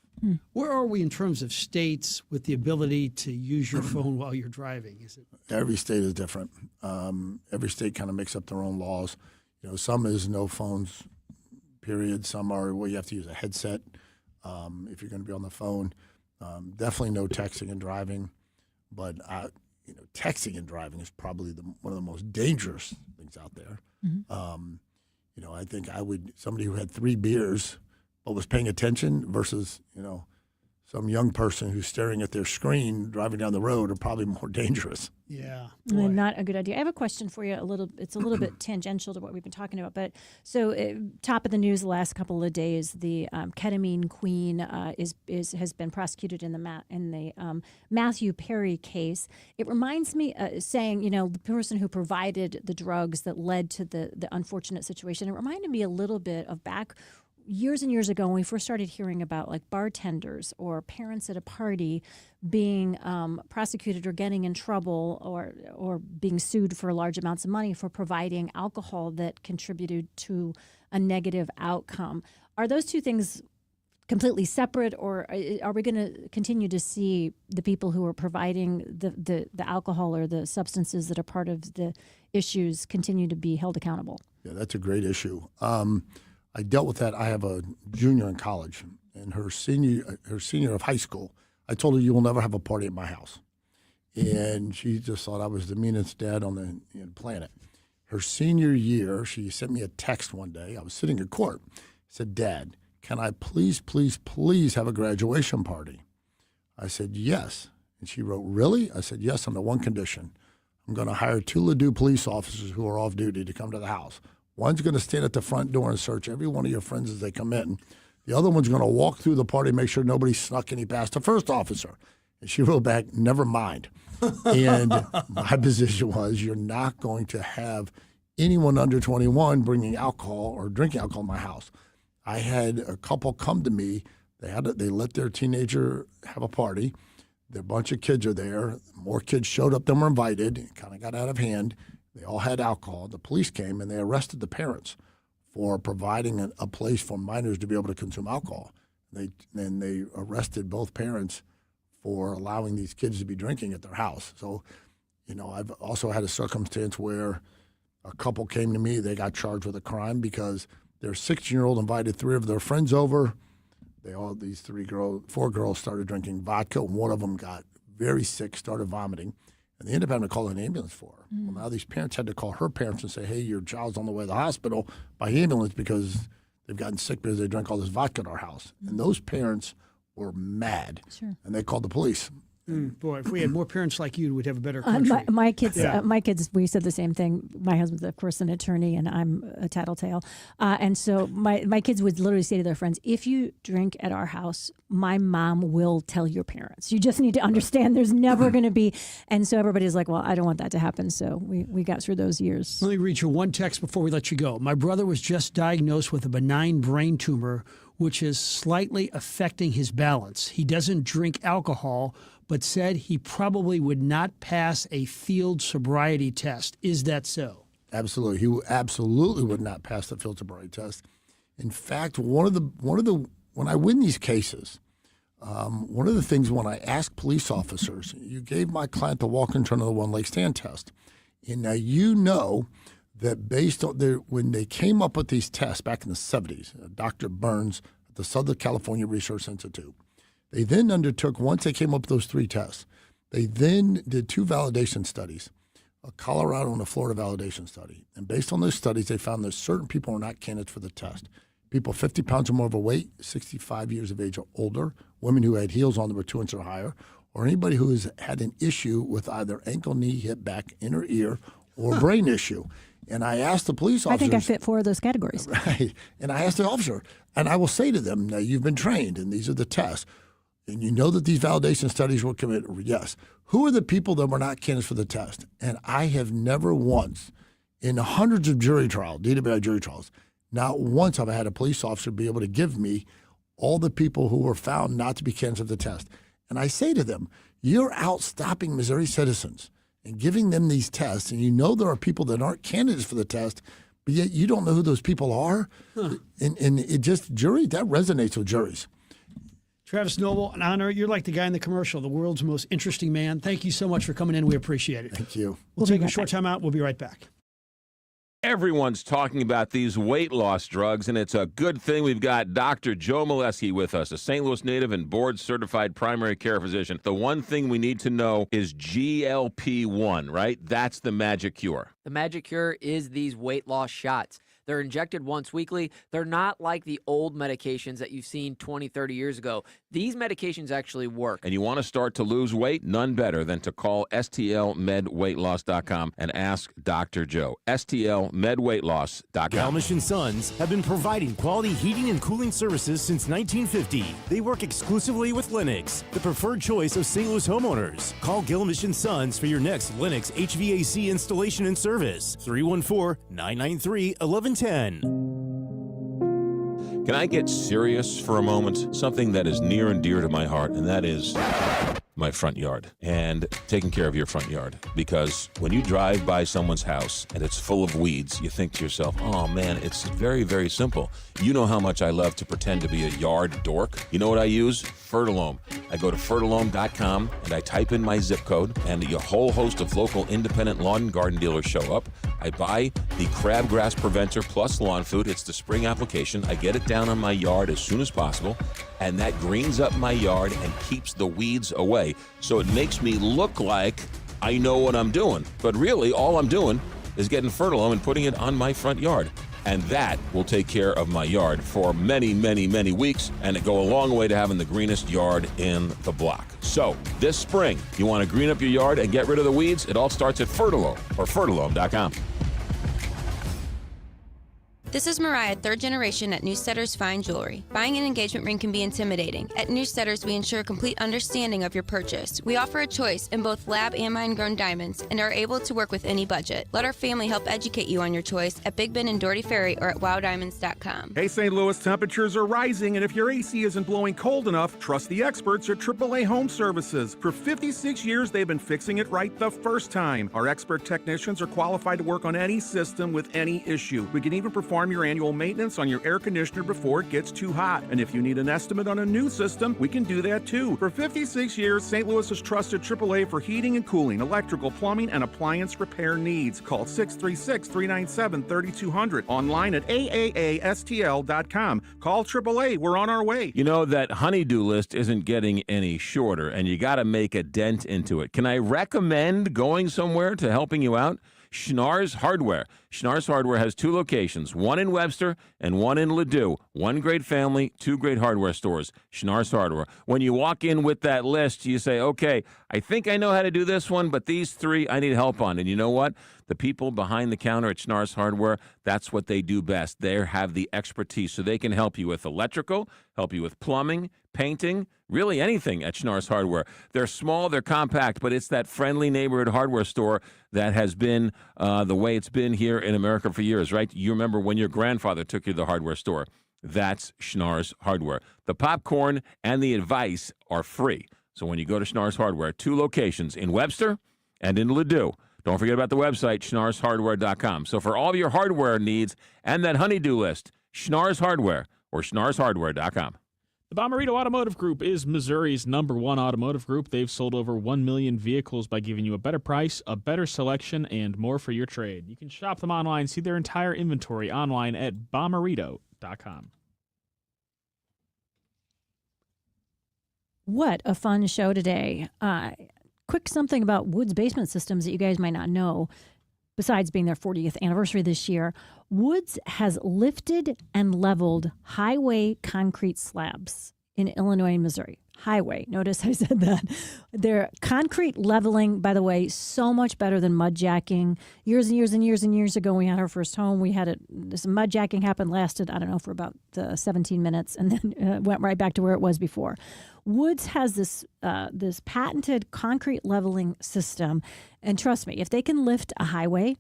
[SPEAKER 2] Where are we in terms of states with the ability to use your phone while you're driving? Is it?
[SPEAKER 1] Every state is different. Every state kind of makes up their own laws. Some is no phones, period. Some are you have to use a headset if you're going to be on the phone. Definitely no texting and driving. But texting and driving is probably one of the most dangerous things out there. Mm-hmm. I think somebody who had 3 beers but was paying attention versus, some young person who's staring at their screen driving down the road are probably more dangerous.
[SPEAKER 2] Yeah.
[SPEAKER 3] Not a good idea. I have a question for you. It's a little bit tangential to what we've been talking about. But so top of the news the last couple of days, the ketamine queen has been prosecuted in the Matthew Perry case. It reminds me saying, the person who provided the drugs that led to the unfortunate situation. It reminded me a little bit of back years and years ago when we first started hearing about like bartenders or parents at a party being prosecuted or getting in trouble or being sued for large amounts of money for providing alcohol that contributed to a negative outcome. Are those two things completely separate, or are we going to continue to see the people who are providing the alcohol or the substances that are part of the issues continue to be held accountable?
[SPEAKER 1] Yeah, that's a great issue. I dealt with that. I have a junior in college, and her senior of high school, I told her, you will never have a party at my house. And she just thought I was the meanest dad on the planet. Her senior year, she sent me a text one day. I was sitting in court. Said, Dad, can I please, please, please have a graduation party? I said, yes. And she wrote, really? I said, yes, under one condition. I'm going to hire 2 Ladue police officers who are off duty to come to the house. One's going to stand at the front door and search every one of your friends as they come in. The other one's going to walk through the party and make sure nobody snuck any past the first officer. And she wrote back, never mind. And my position was, you're not going to have anyone under 21 bringing alcohol or drinking alcohol in my house. I had a couple come to me. They let their teenager have a party. A bunch of kids are there. More kids showed up than were invited. It kind of got out of hand. They all had alcohol. The police came and they arrested the parents for providing a place for minors to be able to consume alcohol. Then they arrested both parents for allowing these kids to be drinking at their house. So, I've also had a circumstance where a couple came to me. They got charged with a crime because Their 16-year-old invited 3 of their friends over. These 4 girls started drinking vodka. One of them got very sick, started vomiting, and they ended up having to call an ambulance for her. Well, now these parents had to call her parents and say, hey, your child's on the way to the hospital by ambulance because they've gotten sick because they drank all this vodka at our house. And those parents were mad, and they called the police.
[SPEAKER 2] Boy, if we had more parents like you, we'd have a better country.
[SPEAKER 3] My kids, we said the same thing. My husband's, of course, an attorney, and I'm a tattletale. And so my kids would literally say to their friends, if you drink at our house, my mom will tell your parents. You just need to understand there's never going to be. And so everybody's like, well, I don't want that to happen. So we got through those years.
[SPEAKER 2] Let me read you one text before we let you go. My brother was just diagnosed with a benign brain tumor, which is slightly affecting his balance. He doesn't drink alcohol, but said he probably would not pass a field sobriety test. Is that so?
[SPEAKER 1] Absolutely. He absolutely would not pass the field sobriety test. In fact, when I win these cases, one of the things when I ask police officers, you gave my client the walk-in turn of the one leg stand test. And now you know that based on when they came up with these tests back in the 70s, Dr. Burns at the Southern California Research Institute, they then undertook, once they came up with those 3 tests, they then did 2 validation studies, a Colorado and a Florida validation study. And based on those studies, they found that certain people are not candidates for the test. People 50 pounds or more overweight, 65 years of age or older, women who had heels on that were 2 inches or higher, or anybody who has had an issue with either ankle, knee, hip, back, inner ear, or brain issue. And I asked the police officers.
[SPEAKER 3] I think I fit 4 of those categories.
[SPEAKER 1] Right. And I asked the officer, and I will say to them, now you've been trained, and these are the tests. And you know that these validation studies were committed. Yes. Who are the people that were not candidates for the test? And I have never once, in hundreds of jury trials, DWI jury trials, not once have I had a police officer be able to give me all the people who were found not to be candidates for the test. And I say to them, you're out stopping Missouri citizens and giving them these tests, and you know there are people that aren't candidates for the test, but yet you don't know who those people are. And it just, that resonates with juries.
[SPEAKER 2] Travis Noble, an honor. You're like the guy in the commercial, the world's most interesting man. Thank you so much for coming in. We appreciate it.
[SPEAKER 1] Thank you.
[SPEAKER 2] We'll take a short time out. We'll be right back.
[SPEAKER 7] Everyone's talking about these weight loss drugs, and it's a good thing we've got Dr. Joe Molesky with us, a St. Louis native and board-certified primary care physician. The one thing we need to know is GLP-1, right? That's the magic cure.
[SPEAKER 4] The magic cure is these weight loss shots. They're injected once weekly. They're not like the old medications that you've seen 20, 30 years ago. These medications actually work.
[SPEAKER 7] And you want to start to lose weight? None better than to call STLMedWeightLoss.com and ask Dr. Joe. STLMedWeightLoss.com.
[SPEAKER 13] Galmish & Sons have been providing quality heating and cooling services since 1950. They work exclusively with Lennox, the preferred choice of St. Louis homeowners. Call Galmish & Sons for your next Lennox HVAC installation and service. 314-993-1110.
[SPEAKER 7] Can I get serious for a moment? Something that is near and dear to my heart, and that is my front yard and taking care of your front yard. Because when you drive by someone's house and it's full of weeds, you think to yourself, oh man, it's very, very simple. You know how much I love to pretend to be a yard dork. You know what I use? Fertilome. I go to fertilome.com and I type in my zip code, and a whole host of local independent lawn and garden dealers show up. I buy the crabgrass preventer plus lawn food. It's the spring application. I get it down on my yard as soon as possible, and that greens up my yard and keeps the weeds away. So it makes me look like I know what I'm doing. But really, all I'm doing is getting Fertilome and putting it on my front yard. And that will take care of my yard for many, many, many weeks, and it go a long way to having the greenest yard in the block. So this spring, you want to green up your yard and get rid of the weeds? It all starts at Fertilome or fertilome.com.
[SPEAKER 5] This is Mariah, third generation at Newsteaders Fine Jewelry. Buying an engagement ring can be intimidating. At Newsteaders, we ensure complete understanding of your purchase. We offer a choice in both lab and mine-grown diamonds and are able to work with any budget. Let our family help educate you on your choice at Big Ben and Doherty Ferry or at wowdiamonds.com.
[SPEAKER 23] Hey, St. Louis, temperatures are rising, and if your AC isn't blowing cold enough, trust the experts at AAA Home Services. For 56 years, they've been fixing it right the first time. Our expert technicians are qualified to work on any system with any issue. We can even perform perform your annual maintenance on your air conditioner before it gets too hot. And if you need an estimate on a new system, we can do that too. For 56 years, St. Louis has trusted AAA for heating and cooling, electrical, plumbing, and appliance repair needs. Call 636-397-3200. Online at AAASTL.com. Call AAA. We're on our way.
[SPEAKER 7] You know, that honey-do list isn't getting any shorter, and you got to make a dent into it. Can I recommend going somewhere to helping you out? Schnarr's Hardware. Schnarr's Hardware has 2 locations, one in Webster and one in Ladue. One great family, 2 great hardware stores. Schnarr's Hardware. When you walk in with that list, you say, okay, I think I know how to do this one, but these 3 I need help on. And you know what? The people behind the counter at Schnarr's Hardware, that's what they do best. They have the expertise, so they can help you with electrical, help you with plumbing, painting, really anything at Schnarr's Hardware. They're small, they're compact, but it's that friendly neighborhood hardware store that has been the way it's been here in America for years, right? You remember when your grandfather took you to the hardware store. That's Schnarr's Hardware. The popcorn and the advice are free. So when you go to Schnarr's Hardware, 2 locations in Webster and in Ladue. Don't forget about the website, schnarrshardware.com. So for all of your hardware needs and that honey-do list, Schnarr's Hardware or schnarrshardware.com.
[SPEAKER 14] The Bommarito Automotive Group is Missouri's #1 automotive group. They've sold over 1 million vehicles by giving you a better price, a better selection, and more for your trade. You can shop them online, see their entire inventory online at bommarito.com.
[SPEAKER 3] What a fun show today. Quick something about Woods Basement Systems that you guys might not know. Besides being their 40th anniversary this year, Woods has lifted and leveled highway concrete slabs in Illinois and Missouri. Highway. Notice I said that. Their concrete leveling, by the way, so much better than mud jacking. Years and years and years and years ago, we had our first home. We had this mud jacking happened, lasted, I don't know, for about 17 minutes, and then went right back to where it was before. Woods has this patented concrete leveling system, and trust me, if they can lift a highway,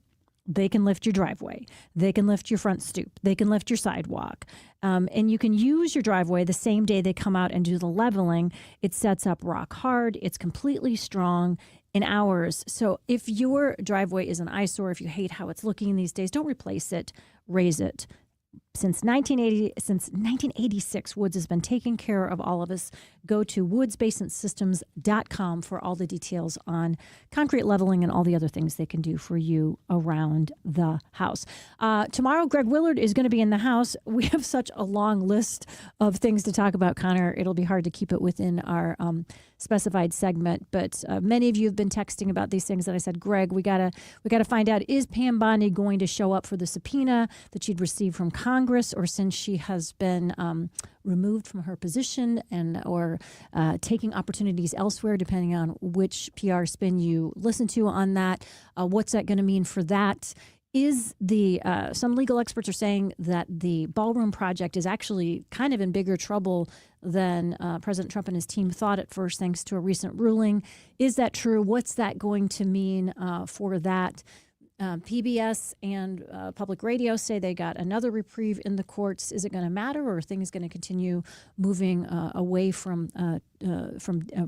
[SPEAKER 3] they can lift your driveway. They can lift your front stoop. They can lift your sidewalk. And you can use your driveway the same day they come out and do the leveling. It sets up rock hard. It's completely strong in hours. So if your driveway is an eyesore, if you hate how it's looking these days, don't replace it, raise it. Since 1986, Woods has been taking care of all of us. Go to woodsbasementsystems.com for all the details on concrete leveling and all the other things they can do for you around the house. Tomorrow, Greg Willard is going to be in the house. We have such a long list of things to talk about, Connor. It'll be hard to keep it within our specified segment, but many of you have been texting about these things that I said, Greg, we gotta find out, is Pam Bondi going to show up for the subpoena that she'd received from Congress, or since she has been removed from her position or taking opportunities elsewhere, depending on which PR spin you listen to on that. What's that going to mean for that? Is some legal experts are saying that the Ballroom Project is actually kind of in bigger trouble than President Trump and his team thought at first, thanks to a recent ruling. Is that true? What's that going to mean for that? PBS and public radio say they got another reprieve in the courts. Is it going to matter, or are things going to continue moving away from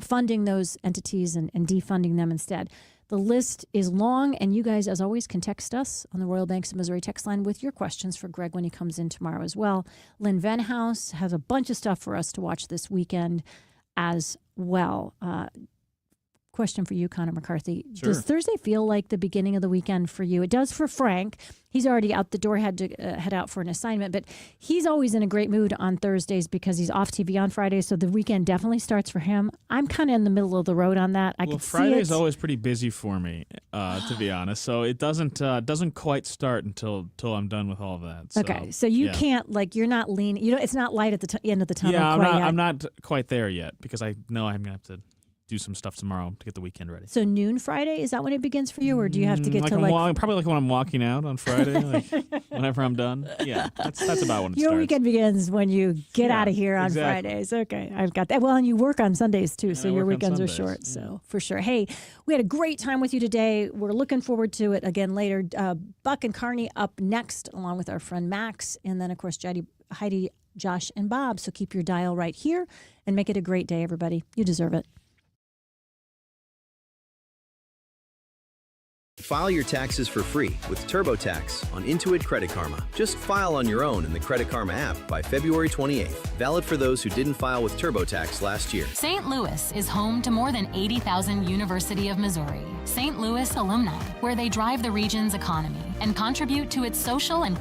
[SPEAKER 3] funding those entities and defunding them instead? The list is long, and you guys, as always, can text us on the Royal Banks of Missouri text line with your questions for Greg when he comes in tomorrow as well. Lynn Venhouse has a bunch of stuff for us to watch this weekend as well. Question for you, Connor McCarthy.
[SPEAKER 14] Sure.
[SPEAKER 3] Does Thursday feel like the beginning of the weekend for you? It does for Frank. He's already out the door, had to head out for an assignment, but he's always in a great mood on Thursdays because he's off TV on Fridays, so the weekend definitely starts for him. I'm kind of in the middle of the road on that. I can see it.
[SPEAKER 14] Friday's always pretty busy for me, to be honest, so it doesn't quite start until I'm done with all of that. So,
[SPEAKER 3] okay, so you can't, you're not leaning, it's not light at the end of the tunnel
[SPEAKER 14] Yeah,
[SPEAKER 3] quite yet.
[SPEAKER 14] I'm not quite there yet because I know I'm going to have to do some stuff tomorrow to get the weekend ready.
[SPEAKER 3] So noon Friday, is that when it begins for you, or do you have to get
[SPEAKER 14] probably like when I'm walking out on Friday, whenever I'm done. Yeah, that's about when it
[SPEAKER 3] Your
[SPEAKER 14] starts.
[SPEAKER 3] weekend begins when you get out of here on Fridays. Okay, I've got that. Well, and you work on Sundays too, so your weekends are short. So for sure. Hey, we had a great time with you today. We're looking forward to it again later. Buck and Carney up next, along with our friend Max, and then of course Heidi, Josh, and Bob. So keep your dial right here and make it a great day, everybody. You deserve it.
[SPEAKER 6] File your taxes for free with TurboTax on Intuit Credit Karma. Just file on your own in the Credit Karma app by February 28th. Valid for those who didn't file with TurboTax last year.
[SPEAKER 20] St. Louis is home to more than 80,000 University of Missouri, St. Louis alumni, where they drive the region's economy and contribute to its social and cultural